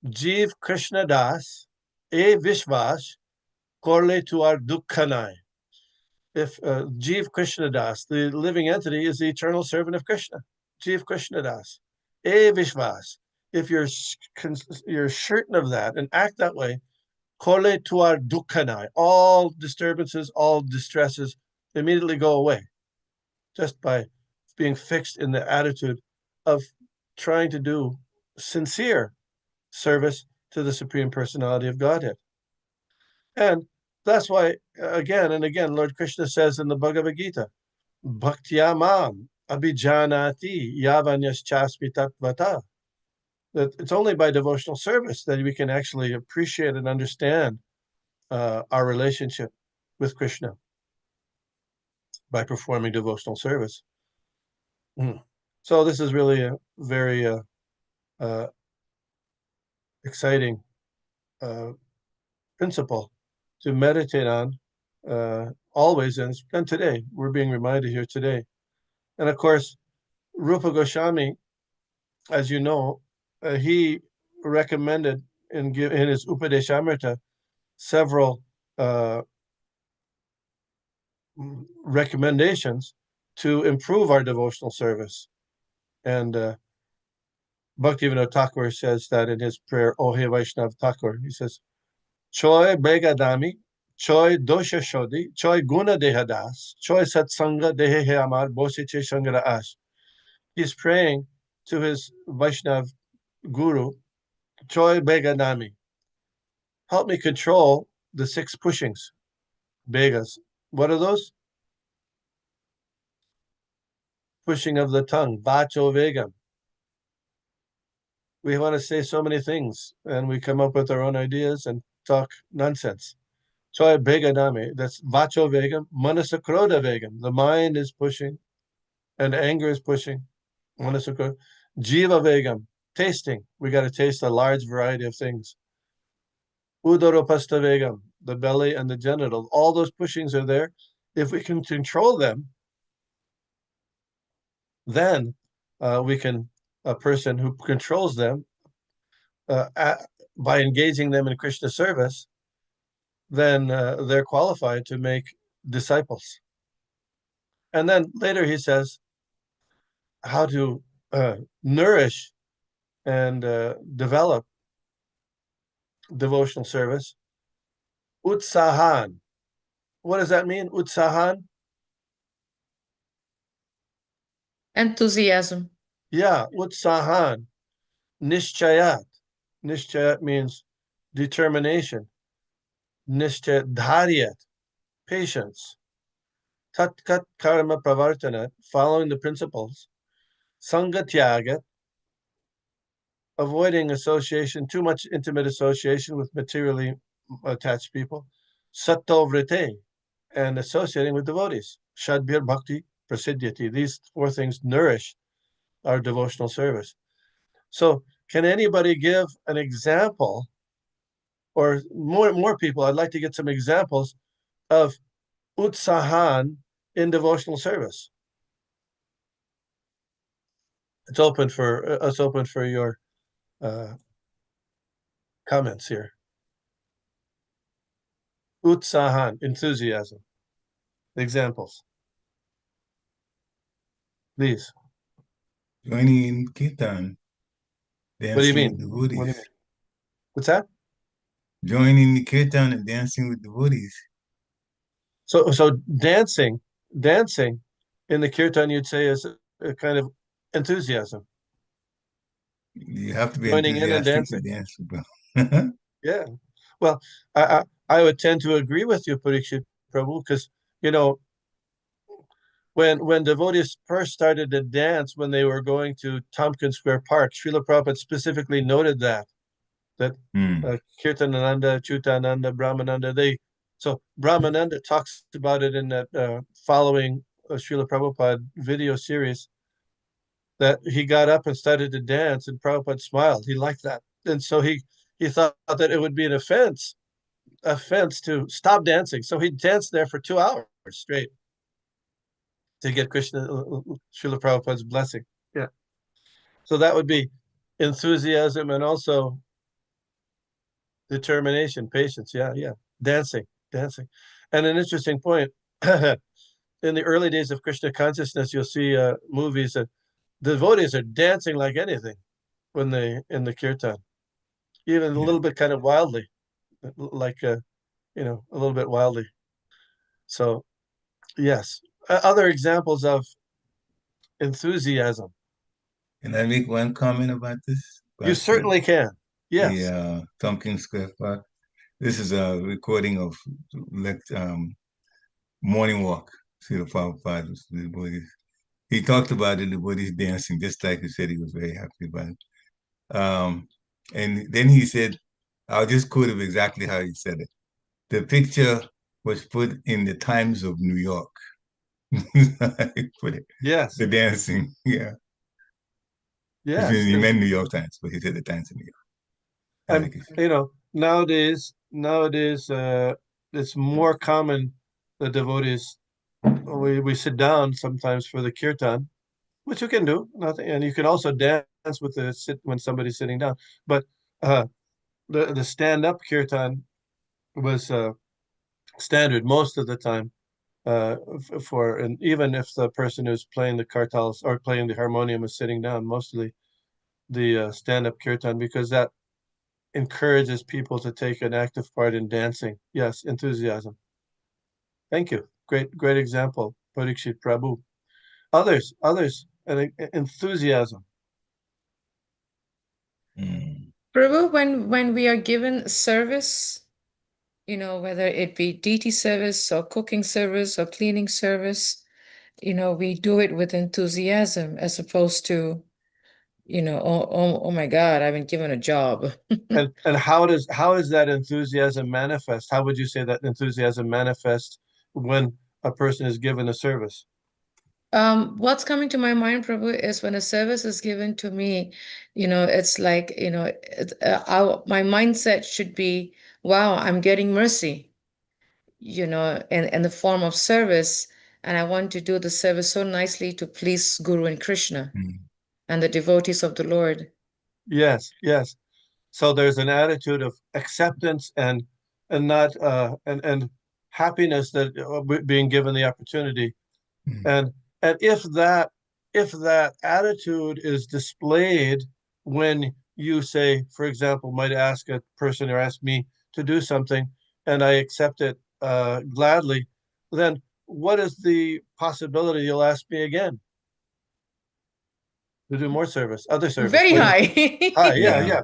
Jīve kṛṣṇa-dāsa e vishvas korle tuar dukkhanai. If Jīve kṛṣṇa-dāsa, the living entity, is the eternal servant of Krishna. Jīve kṛṣṇa-dāsa e vishvas. If you're certain of that and act that way, korle tuar dukkhanai, all disturbances, all distresses immediately go away, just by being fixed in the attitude of trying to do sincere service to the Supreme Personality of Godhead. And that's why, again and again, Lord Krishna says in the Bhagavad Gita, Bhaktya mam abhijanati yavanyaschasmi tattvata. That it's only by devotional service that we can actually appreciate and understand our relationship with Krishna by performing devotional service. So this is really a very exciting principle to meditate on always, and today we're being reminded here today. And of course, Rupa Goswami, as you know, he recommended in his Upadeśa several recommendations to improve our devotional service. And Bhaktivinoda Thakur says that in his prayer, Ohe Vaishnav Thakur, he says, Choy Begadami, Choy Dosha Shodhi, Choy Guna Dehadas, Choy Satsanga Dehe Amar Bosiche Shangara Ash. He's praying to his Vaishnav Guru, Choy Begadami. Help me control the 6 pushings, Begas. What are those? Pushing of the tongue, Vacho Vegam. We want to say so many things, and we come up with our own ideas and talk nonsense. Choy Begadami, that's Vacho Vegam, Manasakroda Vegam. The mind is pushing, and anger is pushing. Manasakroda. Jīva Vegam, tasting. We got to taste a large variety of things. Udaropastavegam, the belly and the genital. All those pushings are there. If we can control them, then a person who controls them by engaging them in Krishna service, then they're qualified to make disciples. And then later he says how to nourish and develop devotional service. Utsahan. What does that mean? Utsahan? Enthusiasm. Yeah, utsahan. Nishchayat. Nishchayat means determination. Nishchayat dharyat, patience. Tatkat karma pravartana, following the principles. Sangatyagat, avoiding association, too much intimate association with materially attached people. Sattovrite, and associating with devotees. Shadbir bhakti prasiddhyati. These four things nourish our devotional service. So can anybody give an example, or more people, I'd like to get some examples of utsahan in devotional service. It's open for your comments here. Utsahan, enthusiasm. Examples. Please. Joining in kirtan. What do you mean? Dancing with What do you devotees. mean? What's that? Joining the kirtan and dancing with devotees. So dancing in the kirtan, you'd say, is a kind of enthusiasm. You have to be Joining in and enthusiastic to dancing. dance, bro. Yeah. Well, I would tend to agree with you, Parikshit Prabhu, because when devotees first started to dance when they were going to Tompkins Square Park, Srila Prabhupada specifically noted that Kirtanananda, Chutananda, Brahmananda, so Brahmananda talks about it in that following Srila Prabhupada video series, that he got up and started to dance, and Prabhupada smiled. He liked that. And so he thought that it would be an offense to stop dancing. So he danced there for 2 hours straight to get Srila Prabhupada's blessing. Yeah. So that would be enthusiasm and also determination, patience. Yeah. Dancing. And an interesting point, in the early days of Krishna consciousness, you'll see movies that devotees are dancing like anything when they in the kirtan, even a little bit kind of wildly, like a little bit wildly. So yes. Other examples of enthusiasm. Can I make one comment about this? You certainly can. Yes. The Tompkins Square Park. This is a recording of morning walk. Srila Prabhupada. He talked about the devotees dancing, just like he said he was very happy about it. And then he said, I'll just quote him exactly how he said it. The picture was put in the Times of New York. Put it. Yes. The dancing, yeah. Yes. He meant New York Times, but he said the Times of New York. And nowadays, it's more common that devotees, we sit down sometimes for the kirtan, which you can do, nothing, and you can also dance with when somebody's sitting down. But the stand-up kirtan was standard most of the time, and even if the person who's playing the kartals or playing the harmonium is sitting down, mostly the stand-up kirtan, because that encourages people to take an active part in dancing. Yes, enthusiasm. Thank you. Great example, Parikshit Prabhu. Others, and enthusiasm. Prabhu, when we are given service, whether it be deity service or cooking service or cleaning service, we do it with enthusiasm as opposed to, oh my God, I've been given a job. And how does that enthusiasm manifest? How would you say that enthusiasm manifests when a person is given a service? What's coming to my mind, Prabhu, is when a service is given to me, it's like, my mindset should be wow, I'm getting mercy, in the form of service, and I want to do the service so nicely to please Guru and Krishna and the devotees of the Lord. Yes, yes. So there's an attitude of acceptance and not and happiness that being given the opportunity. And if that attitude is displayed when you say, for example, might ask a person or ask me to do something, and I accept it gladly, then what is the possibility you'll ask me again to do more service, other service? Very high. Hi, Yeah. yeah.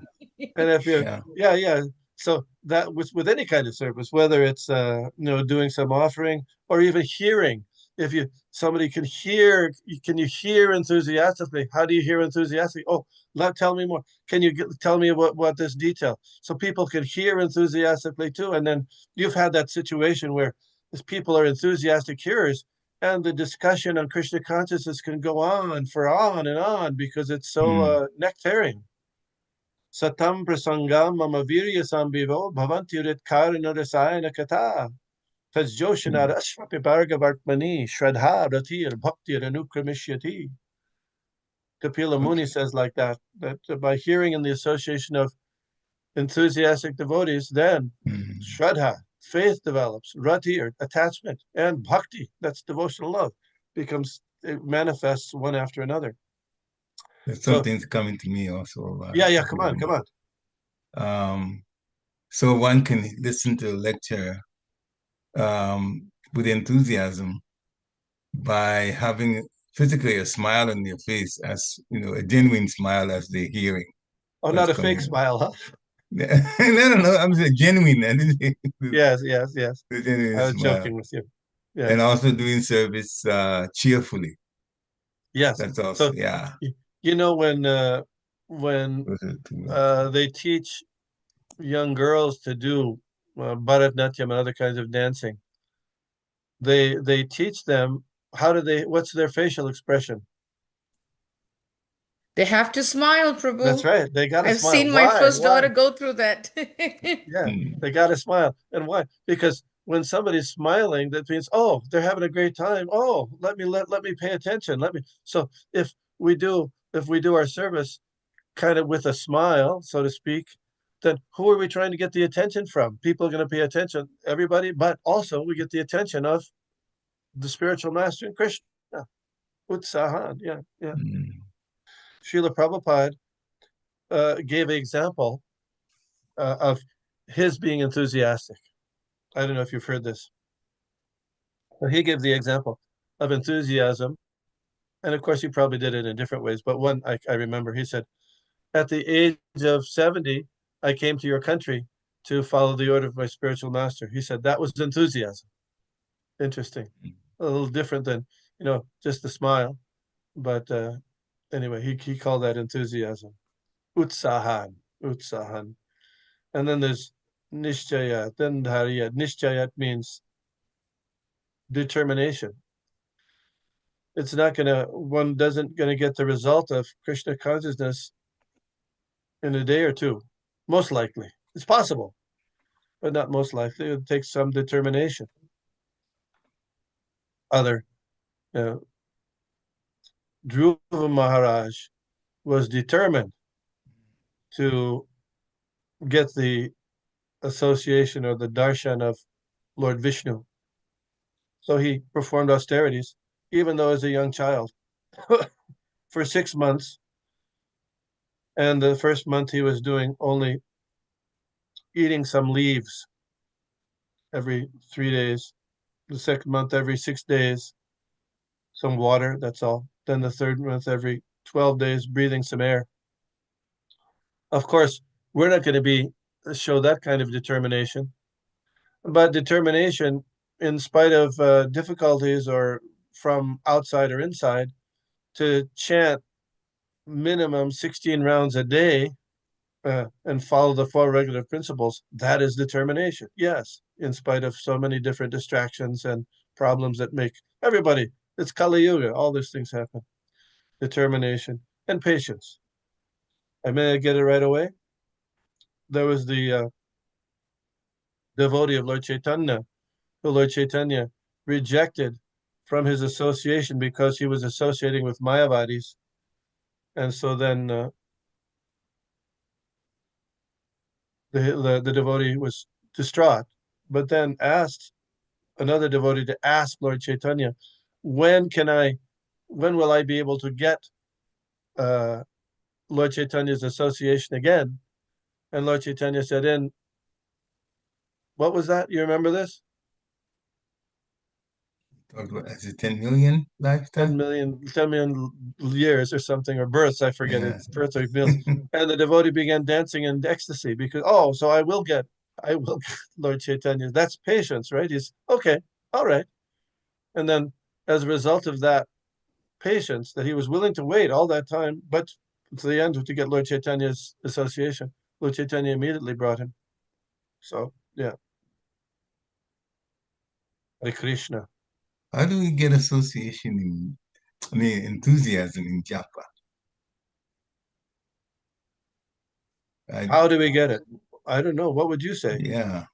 And if you, Yeah. So that with any kind of service, whether it's doing some offering or even hearing, if somebody can you hear enthusiastically? How do you hear enthusiastically? Oh, tell me more. Can you tell me what this detail? So people can hear enthusiastically too. And then you've had that situation where these people are enthusiastic hearers, and the discussion on Krishna consciousness can go on for on and on because it's so nectarian. Satam prasangam mama virya sambivo bhavanti ritkarina rasayana kata. Tajjoshanad ashvapi bhargavartmani shraddha ratir bhaktir anukramishyati. Kapila Muni says like that by hearing in the association of enthusiastic devotees, then shraddha, faith develops, rati, or attachment, and bhakti, that's devotional love, it manifests one after another. There's something's coming to me also. Yeah, come on. So one can listen to a lecture with enthusiasm by having physically a smile on your face, as a genuine smile as they're hearing. Oh, not a fake smile, huh? No, I'm saying genuine. Yes. I was joking with you. Yeah. And also doing service cheerfully. Yes. That's also, yeah. When they teach young girls to do Bharatanatyam and other kinds of dancing, they teach them what's their facial expression? They have to smile, Prabhu. That's right. They got to smile. I've seen my first daughter go through that. Yeah, they got to smile. And why? Because when somebody's smiling, that means, oh, they're having a great time. Oh, let me pay attention. So if we do our service kind of with a smile, so to speak, then who are we trying to get the attention from? People are going to pay attention, everybody, but also we get the attention of the spiritual master in Krishna. Utsahan, yeah. Srila Prabhupada gave an example of his being enthusiastic. I don't know if you've heard this. But he gave the example of enthusiasm. And of course, he probably did it in different ways. But one I remember, he said, at the age of 70, I came to your country to follow the order of my spiritual master. He said that was enthusiasm. Interesting. A little different than, just the smile. But anyway, he called that enthusiasm. Utsahan. And then there's nishchayat, then dhariyat. Nishchayat means determination. One doesn't gonna get the result of Krishna consciousness in a day or two. Most likely. It's possible, but not most likely. It takes some determination. Dhruva Maharaj was determined to get the association or the darshan of Lord Vishnu. So he performed austerities, even though as a young child, for 6 months. And the first month he was doing only eating some leaves every 3 days. The second month, every 6 days, some water, that's all. Then the third month, every 12 days, breathing some air. Of course, we're not going to show that kind of determination. But determination, in spite of difficulties or from outside or inside, to chant minimum 16 rounds a day and follow the 4 regular principles, that is determination. Yes, in spite of so many different distractions and problems that make everybody, it's Kali Yuga, all these things happen. Determination and patience. I may get it right away. There was the devotee of Lord Chaitanya, who Lord Chaitanya rejected from his association because he was associating with Mayavadis. And so then the devotee was distraught, but then asked another devotee to ask Lord Chaitanya, when will I be able to get Lord Chaitanya's association again? And Lord Chaitanya said, what was that? You remember this? As a 10 million lifetime? 10 million years or something, or births, I forget. Yeah. It's births or meals. And the devotee began dancing in ecstasy because, so I will get Lord Chaitanya. That's patience, right? He's okay, all right. And then as a result of that patience, that he was willing to wait all that time, but to the end to get Lord Chaitanya's association, Lord Chaitanya immediately brought him. So, yeah. Hare Krishna. How do we get association enthusiasm in japa? How do we get it? I don't know. What would you say? Yeah.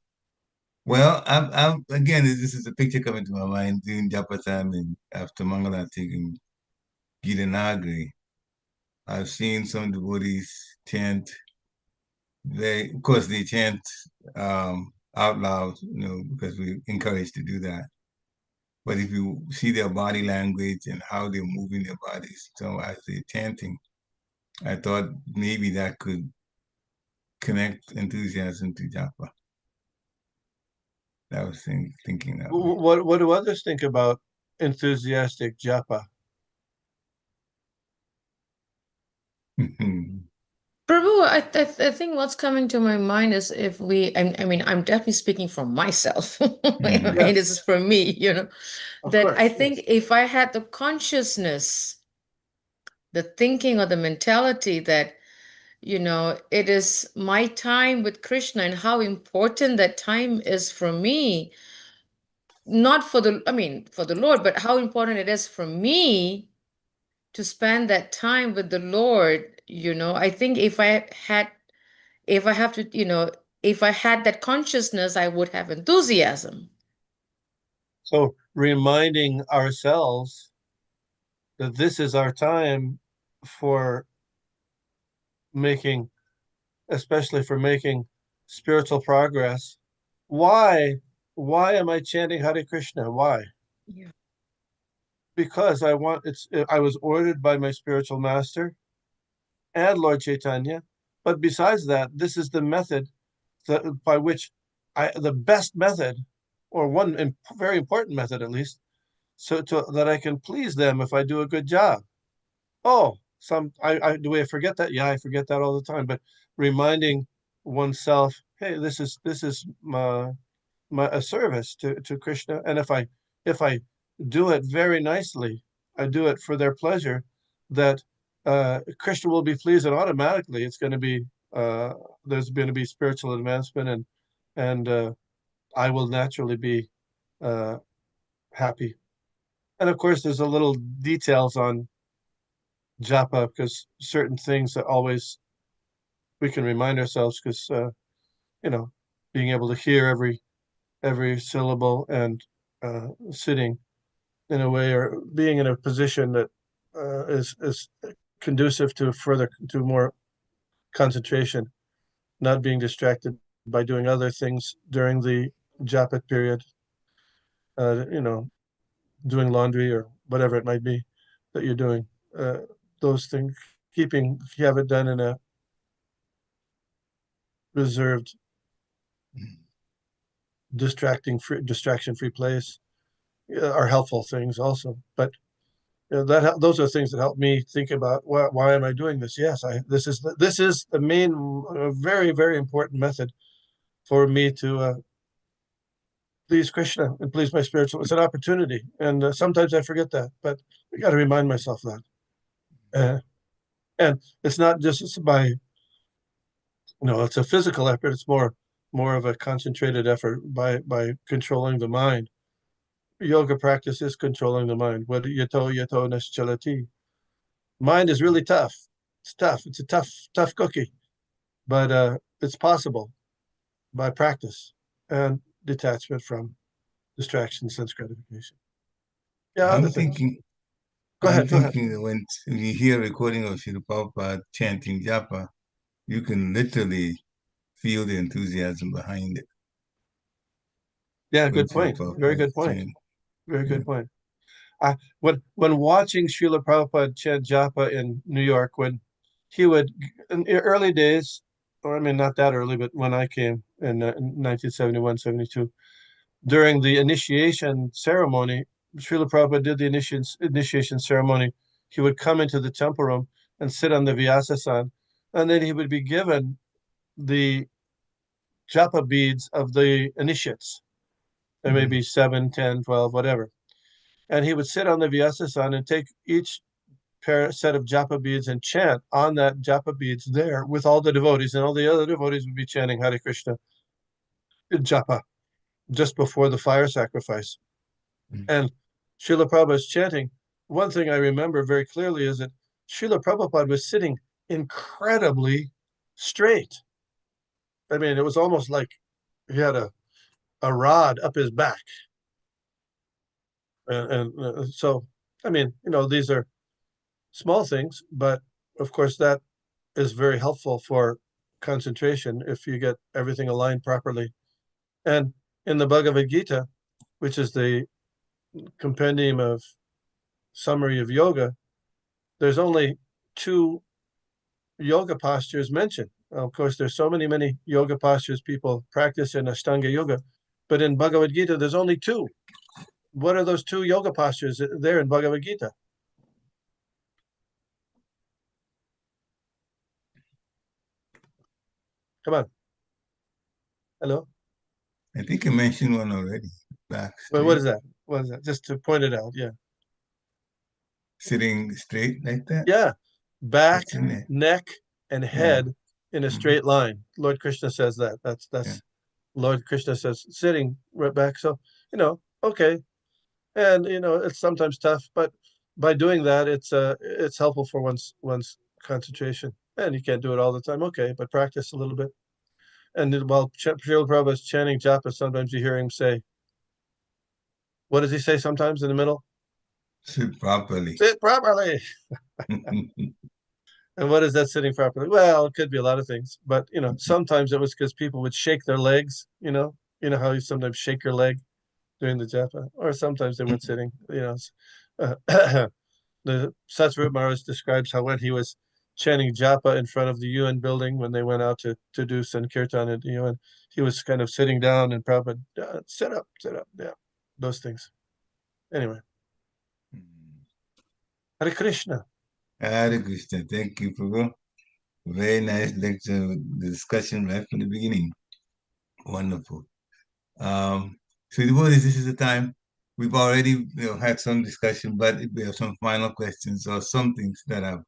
Well, I'm again, this is a picture coming to my mind during japa time and after Mangala taking Gita Nagari. I've seen some devotees chant. Of course, they chant out loud, because we're encouraged to do that. But if you see their body language and how they're moving their bodies, so as they're chanting, I thought maybe that could connect enthusiasm to japa. I was thinking that way. What do others think about enthusiastic japa? Prabhu, I think what's coming to my mind is if I mean, I'm definitely speaking for myself, Mhm. right? This is for me, Of that course, I yes. think if I had the consciousness, the thinking or the mentality that, it is my time with Krishna and how important that time is for me, not for for the Lord, but how important it is for me to spend that time with the Lord. I think if I have to, if I had that consciousness, I would have enthusiasm. So reminding ourselves that this is our time for especially for making spiritual progress. Why am I chanting Hare Krishna? Why? Yeah. Because I was ordered by my spiritual master and Lord Chaitanya. But besides that, this is the method by which the best method, or one very important method at least, that I can please them if I do a good job. Oh, do I forget that? Yeah, I forget that all the time. But reminding oneself, hey, this is a service to Krishna, and if I do it very nicely, I do it for their pleasure, that Krishna will be pleased, and automatically it's going to be there's going to be spiritual advancement, and I will naturally be happy. And of course, there's a little details on japa, because certain things that always we can remind ourselves, because being able to hear every syllable and sitting in a way, or being in a position that is conducive to more concentration, not being distracted by doing other things during the japa period, doing laundry or whatever it might be that you're doing. Those things, have it done in a reserved, distraction-free place, are helpful things also. But those are things that help me think about why am I doing this? Yes, this is the main, very, very important method for me to please Krishna and please my spiritual. It's an opportunity, and sometimes I forget that, but I got to remind myself that. And it's not just by, it's a physical effort. It's more of a concentrated effort by controlling the mind. Yoga practice is controlling the mind. What yato naschalati. Mind is really tough. It's tough. It's a tough cookie, but it's possible by practice. and detachment from distraction, sense gratification. Yeah, I'm other things. thinking, Go I'm ahead, go ahead. thinking that when you hear a recording of Srila Prabhupada chanting japa, you can literally feel the enthusiasm behind it. Yeah, when good Srila point. Prabhupada Very good is point. chanting. Very Yeah. good point. When watching Srila Prabhupada chant japa in New York, when he would, in the early days, or I mean, not that early, but when I came in 1971, 72, during the initiation ceremony, Srila Prabhupada did the initiation ceremony. He would come into the temple room and sit on the Vyasa-san, and then he would be given the japa beads of the initiates. There may be 7, 10, 12, whatever. And he would sit on the Vyasa-san and take each set of japa beads and chant on that japa beads there with all the devotees, and all the other devotees would be chanting Hare Krishna japa just before the fire sacrifice. And Srila Prabhupada's chanting, one thing I remember very clearly is that Srila Prabhupada was sitting incredibly straight. I mean, it was almost like he had a rod up his back. And so, I mean, these are small things, but of course that is very helpful for concentration if you get everything aligned properly. And in the Bhagavad Gita, which is the compendium of summary of yoga, there's only 2 yoga postures mentioned. Of course, there's so many yoga postures people practice in Ashtanga yoga, but in Bhagavad Gita, there's only 2. What are those 2 yoga postures there in Bhagavad Gita? Come on. Hello? I think you mentioned one already. Back Well, what straight, is that? What is that? Just to point it out. Yeah. sitting straight like that. Yeah. Back, What's in there? neck, and head in a straight line. Lord Krishna says that. That's Yeah. Lord Krishna says sitting right back. So, okay. And it's sometimes tough, but by doing that, it's helpful for one's concentration. And you can't do it all the time, okay, but practice a little bit. And while Srila Prabhupada is chanting japa, sometimes you hear him say, what does he say sometimes in the middle? Sit properly. Sit properly. And what is that sitting properly? Well, it could be a lot of things, but sometimes it was because people would shake their legs. You know how you sometimes shake your leg during the japa, or sometimes they weren't sitting. The Satsvarupa Maharaj describes how when he was chanting japa in front of the UN building when they went out to do Sankirtan at the UN, he was kind of sitting down and Prabhupada, sit up, yeah, those things. Anyway, Hare Krishna. Hare Krishna. Thank you, Prabhu. Very nice lecture. The discussion right from the beginning. Wonderful. So devotees, this is the time. We've already had some discussion, but if we have some final questions or some things that have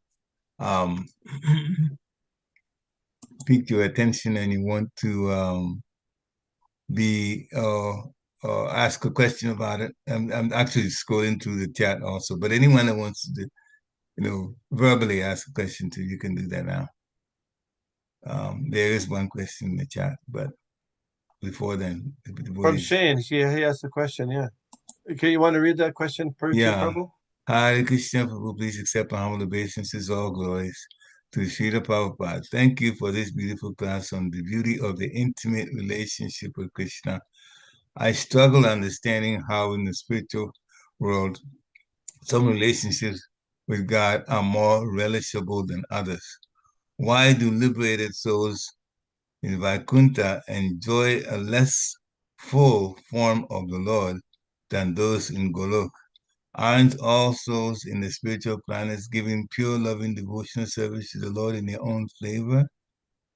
piqued your attention and you want to be ask a question about it, I'm actually scrolling through the chat also. But anyone that wants to, verbally ask a question to, you can do that now. There is one question in the chat, but before then, From Shane, he asked a question, yeah. Okay, you want to read that question, Prabhu? Hare Krishna, Prabhu, please accept my humble obeisances, all glories to Srila Prabhupada. Thank you for this beautiful class on the beauty of the intimate relationship with Krishna. I struggle understanding how in the spiritual world, some relationships with God are more relishable than others. Why do liberated souls in Vaikuntha enjoy a less full form of the Lord than those in Golok? Aren't all souls in the spiritual planets giving pure, loving, devotional service to the Lord in their own flavor?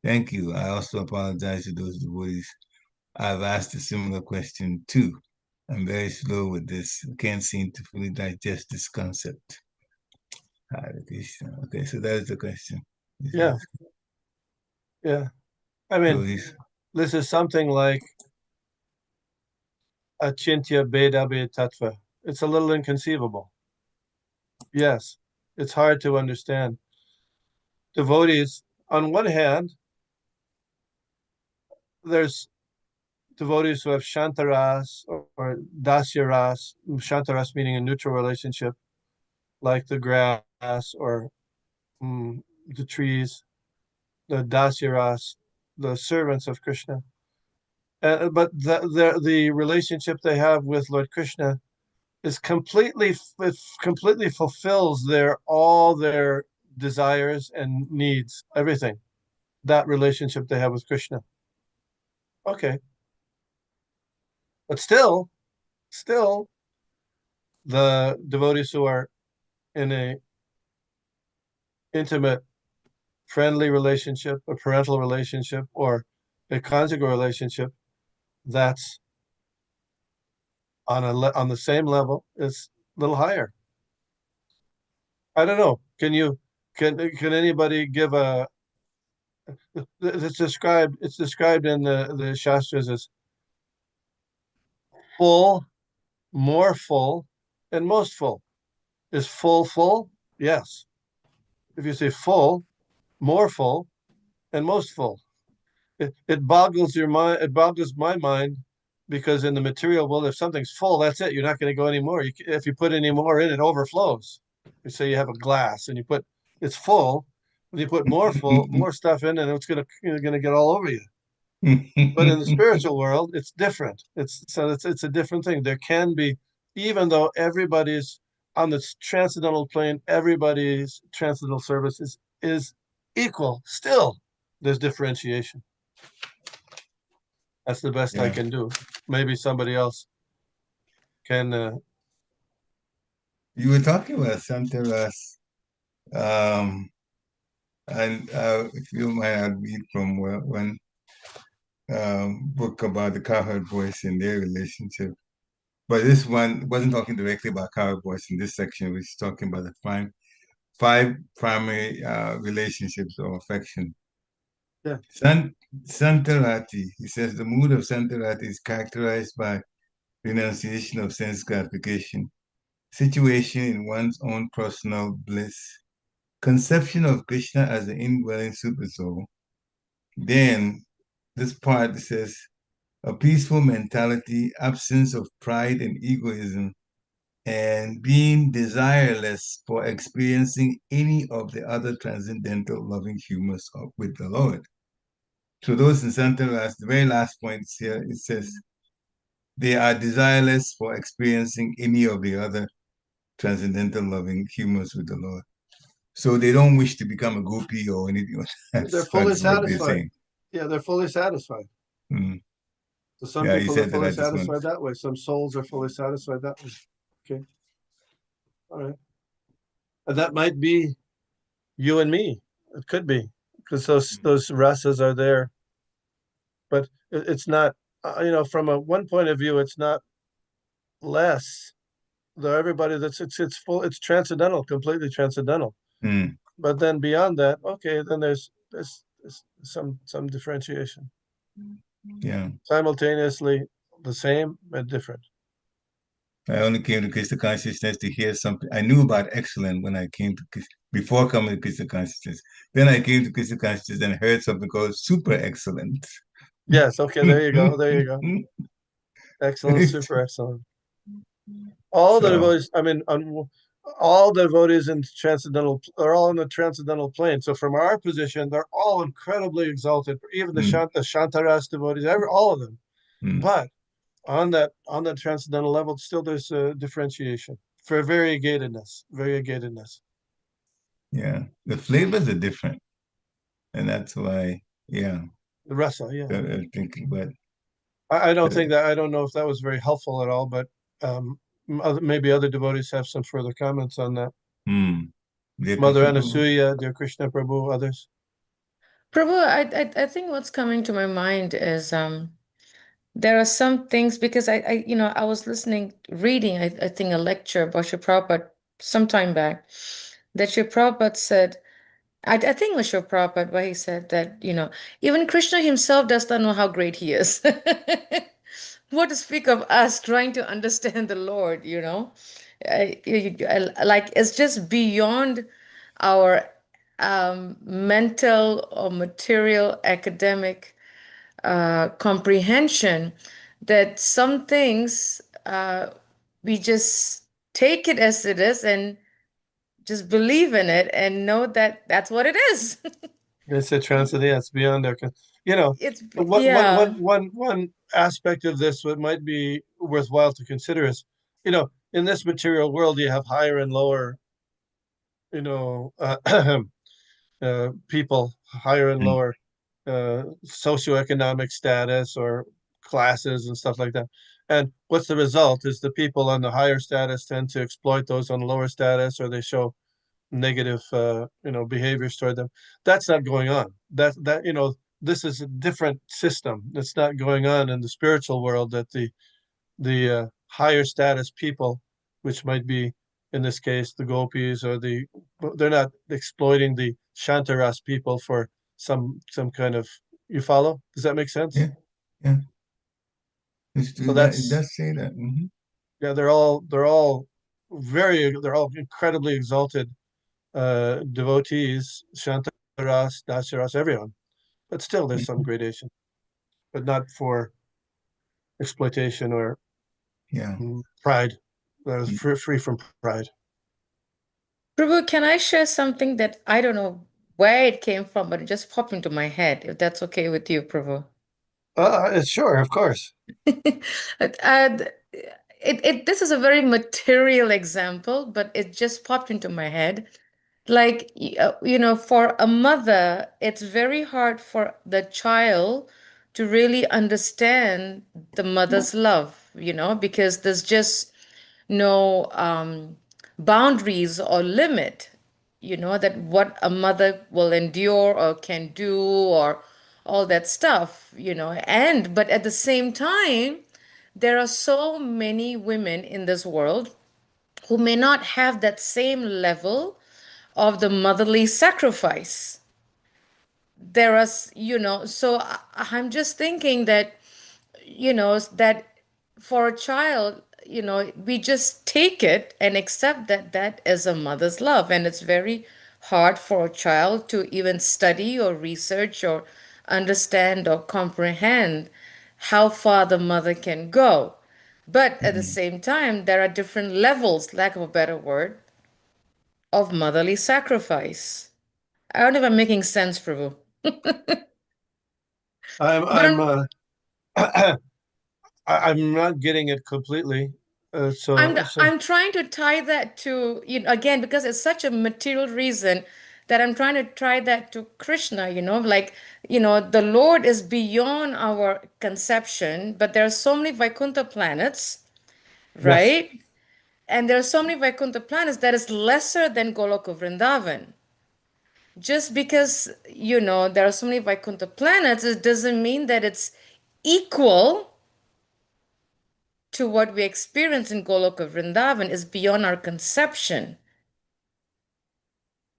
Thank you. I also apologize to those devotees. I've asked a similar question too. I'm very slow with this. I can't seem to fully digest this concept. Hare Krishna. Okay, so that is the question. Yeah. I mean, So this is something like Achintya Bheda Tattva. It's a little inconceivable. Yes, it's hard to understand. Devotees, on one hand, there's devotees who have shantaras or dasyaras, shantaras meaning a neutral relationship, like the grass or the trees, the dasyaras, the servants of Krishna. But the relationship they have with Lord Krishna is completely fulfills all their desires and needs, everything. That relationship they have with Krishna. Okay. But still, the devotees who are in a intimate, friendly relationship, a parental relationship, or a conjugal relationship, that's on the same level, is a little higher. I don't know. Can anybody give a? It's described in the Shastras as full, more full, and most full. Is full full? Yes. If you say full, more full, and most full, it boggles your mind. It boggles my mind because in the material world, if something's full, that's it. You're not going to go anymore. If you put any more in, it overflows. You say you have a glass and it's full. When you put more stuff in, and it's going to get all over you. But in the spiritual world, it's different. It's a different thing. There can be, even though everybody's on the transcendental plane, everybody's transcendental service is equal. Still, there's differentiation. That's the best I can do. Maybe somebody else can. You were talking about Santaras, and if you might, I'll read from one book about the cowherd boys and their relationship. But this one wasn't talking directly about cowherd boys in this section. It was talking about the five primary relationships of affection. Yeah. Santarati, he says the mood of Santarati is characterized by renunciation of sense gratification, situation in one's own personal bliss, conception of Krishna as the indwelling supersoul. Then this part says a peaceful mentality, absence of pride and egoism, and being desireless for experiencing any of the other transcendental loving humors with the Lord. So those in Santaras, the very last points here, it says they are desireless for experiencing any of the other transcendental loving humors with the Lord. So they don't wish to become a gopi or anything. They're fully satisfied. Yeah, they're fully satisfied. Mm. So some people are fully satisfied that way. Some souls are fully satisfied that way. Okay. All right. And that might be you and me. It could be because those rasas are there. But it's not, from one point of view, it's not less. Though everybody it's full, it's transcendental, completely transcendental. Mm. But then beyond that, okay, then there's some differentiation. Yeah. Simultaneously the same but different. I only came to Krishna consciousness to hear something. I knew about excellent when I came to before coming to Krishna consciousness. Then I came to Krishna consciousness and heard something called super excellent. Yes. Okay. There you go. There you go. Excellent. Super excellent. All the devotees. I mean, all devotees in transcendental are all in the transcendental plane. So from our position, they're all incredibly exalted. Even the Shantaras devotees, all of them. But on that transcendental level, still there's a differentiation for variegatedness. Yeah, the flavors are different, and that's why. Yeah, the rasa. Yeah, I'm thinking, but I don't think that. I don't know if that was very helpful at all. But maybe other devotees have some further comments on that. Mother Anasuya, dear Krishna Prabhu, others. Prabhu, I think what's coming to my mind is there are some things because I was reading I think a lecture by Srila Prabhupada some time back that Srila Prabhupada said, I think it was Srila Prabhupada, where he said that, even Krishna himself does not know how great he is. What to speak of us trying to understand the Lord, like it's just beyond our mental or material academic comprehension that some things we just take it as it is and just believe in it and know that that's what it is. It's a transcendence. It's beyond our, It's yeah. one aspect of this what might be worthwhile to consider is, in this material world, you have higher and lower, people, higher and lower socioeconomic status or classes and stuff like that. And what's the result is the people on the higher status tend to exploit those on lower status, or they show negative, behaviors toward them. That's not going on. This is a different system. It's not going on in the spiritual world, that the higher status people, which might be in this case the gopis, or they're not exploiting the Shantaras people for some kind of, you follow? Does that make sense? Yeah, yeah. It's So true. It that's, does say that. yeah, they're all incredibly exalted devotees, Shantaras, Dasaras, everyone. But still there's some gradation, but not for exploitation or Yeah. pride. That is free from pride. Prabhu, can I share something that I don't know where it came from, but it just popped into my head, if that's okay with you, Prabhu? Sure, of course. And this is a very material example, but it just popped into my head. Like, for a mother, it's very hard for the child to really understand the mother's love, because there's just no boundaries or limit, that what a mother will endure or can do or all that stuff, but at the same time, there are so many women in this world who may not have that same level of the motherly sacrifice. There are, so I'm just thinking that, that for a child, we just take it and accept that that is a mother's love. And it's very hard for a child to even study or research or understand or comprehend how far the mother can go. But at the same time, there are different levels, lack of a better word, of motherly sacrifice. I don't know if I'm making sense, Prabhu. I'm But I'm I'm not getting it completely. I'm trying to tie that to, again, because it's such a material reason that I'm trying to tie that to Krishna, like, the Lord is beyond our conception, but there are so many Vaikuntha planets, yes. right? And there are so many Vaikuntha planets that is lesser than Goloka Vrindavan. Just because, there are so many Vaikuntha planets, it doesn't mean that it's equal to what we experience in Goloka Vrindavan. Is beyond our conception.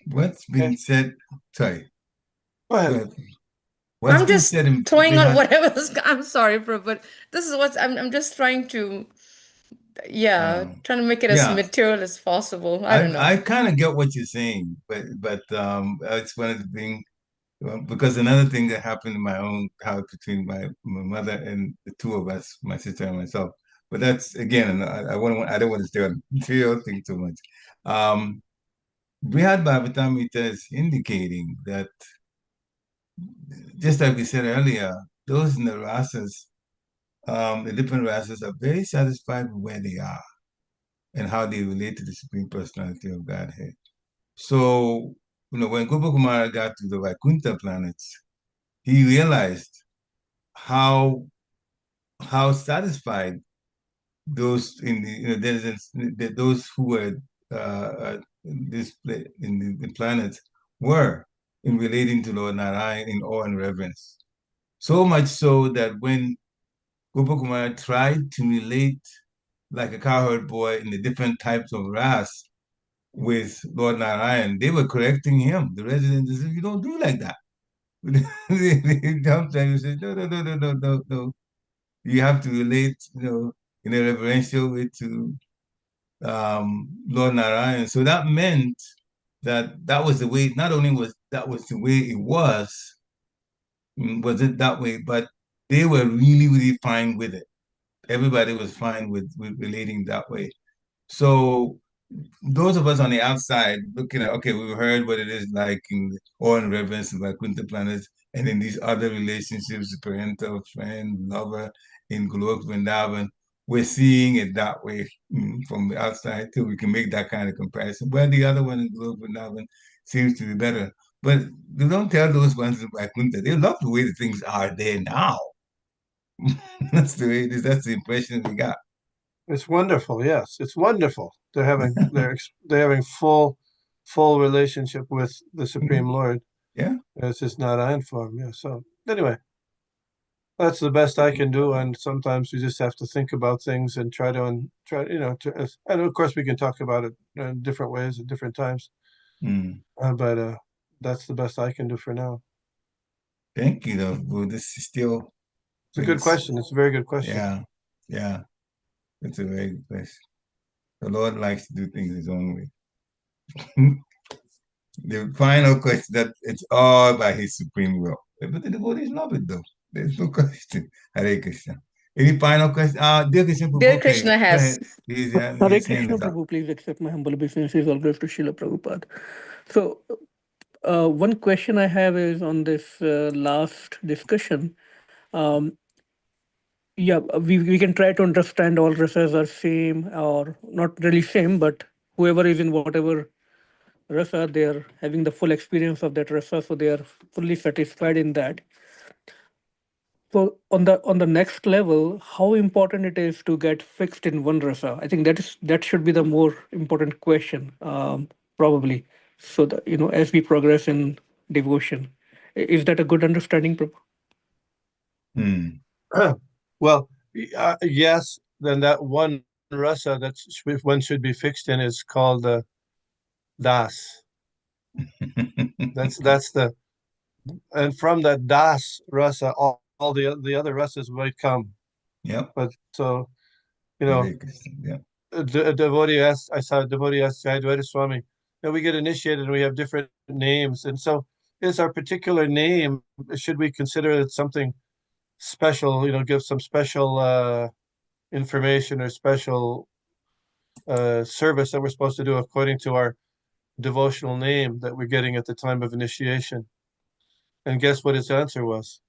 What's Okay. been said? Sorry. Go Go ahead. ahead. What's I'm been just said in throwing out behind? whatever's. I'm sorry, bro, but this is what I'm just trying to, yeah, trying to make it as Yeah, material as possible. I don't know. I kind of get what you're saying, but it's one of the things because another thing that happened in my own house between my mother and the two of us, my sister and myself. But that's again, I don't want to stay on the material thing too much. Um, Brihad Bhavatamrita is indicating that, just like we said earlier, those in the rasas, the different rasas are very satisfied with where they are and how they relate to the Supreme Personality of Godhead. So, when Gopakumara got to the Vaikuntha planets, he realized how satisfied those in the those who were this in the planets were in relating to Lord Narayan in awe and reverence. So much so that when Gopakumara tried to relate like a cowherd boy in the different types of ras with Lord Narayan, they were correcting him. The residents said, "You don't do like that." Sometimes you say, "No, no, no, no, no, no, no. You have to relate, in a reverential way to Lord Narayan." So that meant that was the way. Not only was that was the way it was it that way, but they were really, really fine with it. Everybody was fine with relating that way. So those of us on the outside looking at, okay, we've heard what it is like in awe and reverence and Vaikuntha planets, and in these other relationships, parental, friend, lover, in Golok Vrindavan, we're seeing it that way from the outside too. We can make that kind of comparison. Well, the other one in Golok Vrindavan seems to be better. But they don't tell those ones in Vaikuntha. They love the way the things are there now. That's the way it is. That's the impression we got. It's wonderful. Yes, it's wonderful. They're having full relationship with the Supreme Lord. Yeah. It's just not iron form. Yeah. So anyway, that's the best I can do. And sometimes we just have to think about things and try, and of course we can talk about it in different ways at different times. But that's the best I can do for now. Thank you, though. Well, this is still. It's a good question. It's a very good question. Yeah. Yeah. It's a very good question. The Lord likes to do things his own way. The final question, that it's all by his supreme will. But the devotees love it, though. There's no question. Hare Krishna. Any final question? Dear Krishna Prabhu. Dear Krishna has. Hare Krishna, Prabhu, please accept my humble obeisances. All glories to Srila Prabhupada. So, one question I have is on this last discussion. Yeah, we can try to understand all rasas are same, or not really same, but whoever is in whatever rasa, they are having the full experience of that rasa, so they are fully satisfied in that. So on the next level, how important it is to get fixed in one rasa? I think that should be the more important question, probably. So that, as we progress in devotion, is that a good understanding, Prabhu? Well, yes. Then that one rasa that one should be fixed in is called the das. That's the, and from that das rasa, all the other rasas might come. Yeah. But so, a devotee asked, I saw a devotee ask Jayadvaita Swami, we get initiated and we have different names. And so is our particular name, should we consider it something special, give some special information or special service that we're supposed to do according to our devotional name that we're getting at the time of initiation? And guess what his answer was?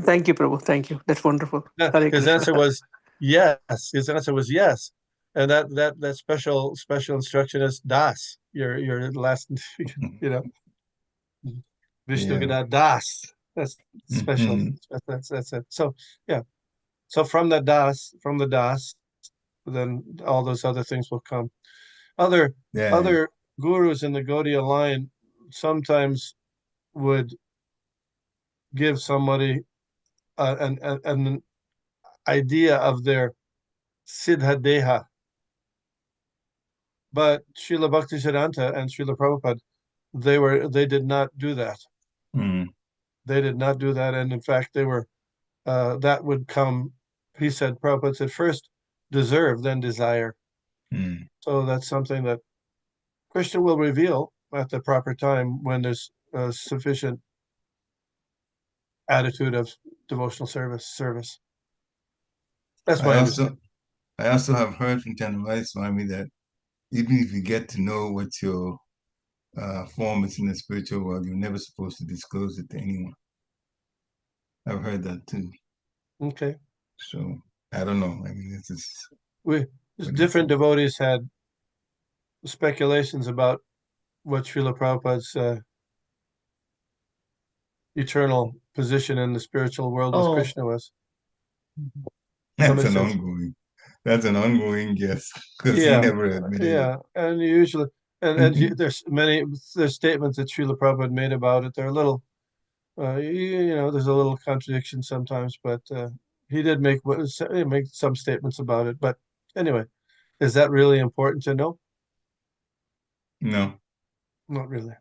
Thank you, Prabhu. Thank you. That's wonderful. His answer was yes. His answer was yes. And that special instruction is das. Your last, Vishnugada das. That's special. That's it. So yeah. So from the das, then all those other things will come. Other gurus in the Gaudiya line sometimes would give somebody an idea of their siddha deha. But Srila Bhaktisiddhanta and Srila Prabhupada, they did not do that. They did not do that, and in fact, they were that would come. He said, Prabhupada said, first deserve, then desire. So that's something that Krishna will reveal at the proper time when there's sufficient attitude of devotional service. That's my understanding. I also have heard from Chandramali Swami that even if you get to know what your form is in the spiritual world, you're never supposed to disclose it to anyone. I've heard that too. Okay. So I don't know. I mean, it's just different devotees had speculations about what Srila Prabhupada's eternal position in the spiritual world with Krishna was. That's an ongoing guess, because he never admitted it. Yeah, and usually, and there's statements that Srila Prabhupada made about it. They're a little, there's a little contradiction sometimes, but he did make some statements about it. But anyway, is that really important to know? No, not really.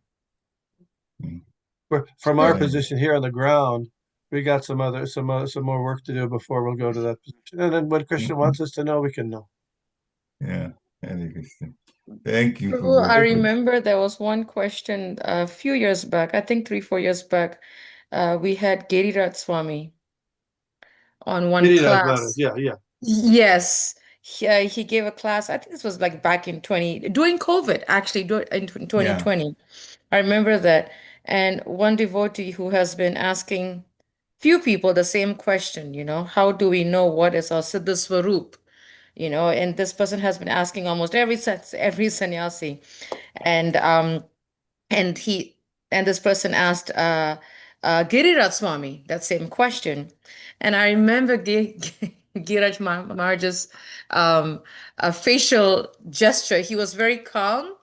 From our position here on the ground, we got some more work to do before we'll go to that position. And then what Krishna wants us to know, we can know. Yeah, thank you. Prabhu, I remember there was one question a few years back, I think 3-4 years back, we had Giriraj Swami on one Giriraj Maharaj, class. yeah, yeah. Yes, he gave a class. I think this was like back in during COVID, actually, in 2020. I remember that. And one devotee who has been asking few people the same question, how do we know what is our Siddha Swarup? And this person has been asking almost every sannyasi. And and this person asked Giriraj Swami that same question. And I remember Giriraj Maharaj's a facial gesture. He was very calm,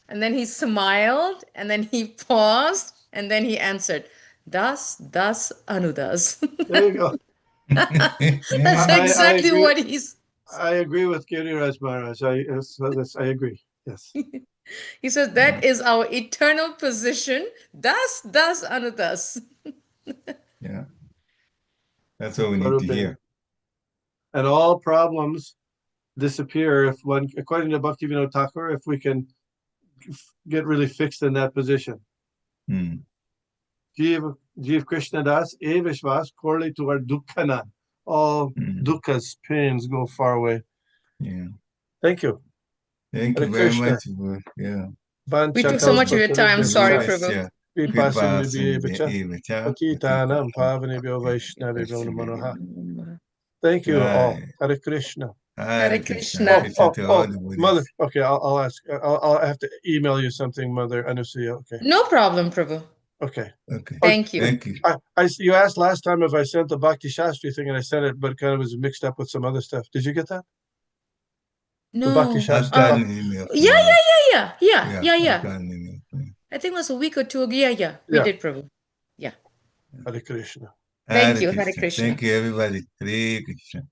and then he smiled, and then he paused, and then he answered, Das Anudas. There you go. That's I exactly agree. what he's. I agree with Giriraj Maharaj. I agree. Yes. He says that is our eternal position. Das Anudas. Yeah. That's what we need to hear. And all problems disappear if one, according to Bhaktivinoda Thakur, if we can get really fixed in that position. Jīve kṛṣṇa-dāsa e vishvas korle to our dukkana. All dukkha's pains go far away. Yeah. Thank you. Thank you very much. Yeah. We took so much of your time. Sorry, Prabhu. Thank you all. Hare Krishna. Hare Krishna. Mother. Okay, I'll ask. I'll have to email you something, Mother Anusuya. Okay. No problem, Prabhu. Okay. Thank you. Thank you. You asked last time if I sent the Bhakti Shastri thing, and I sent it, but it kind of was mixed up with some other stuff. Did you get that? No. The Bhakti Shastri. I've gotten an email. Yeah. I've gotten an email. I think it was a week or two ago. Yeah. We did, Prabhu. Yeah. Hare Krishna. Thank you. Hare Krishna. Thank you, everybody. Hare Krishna.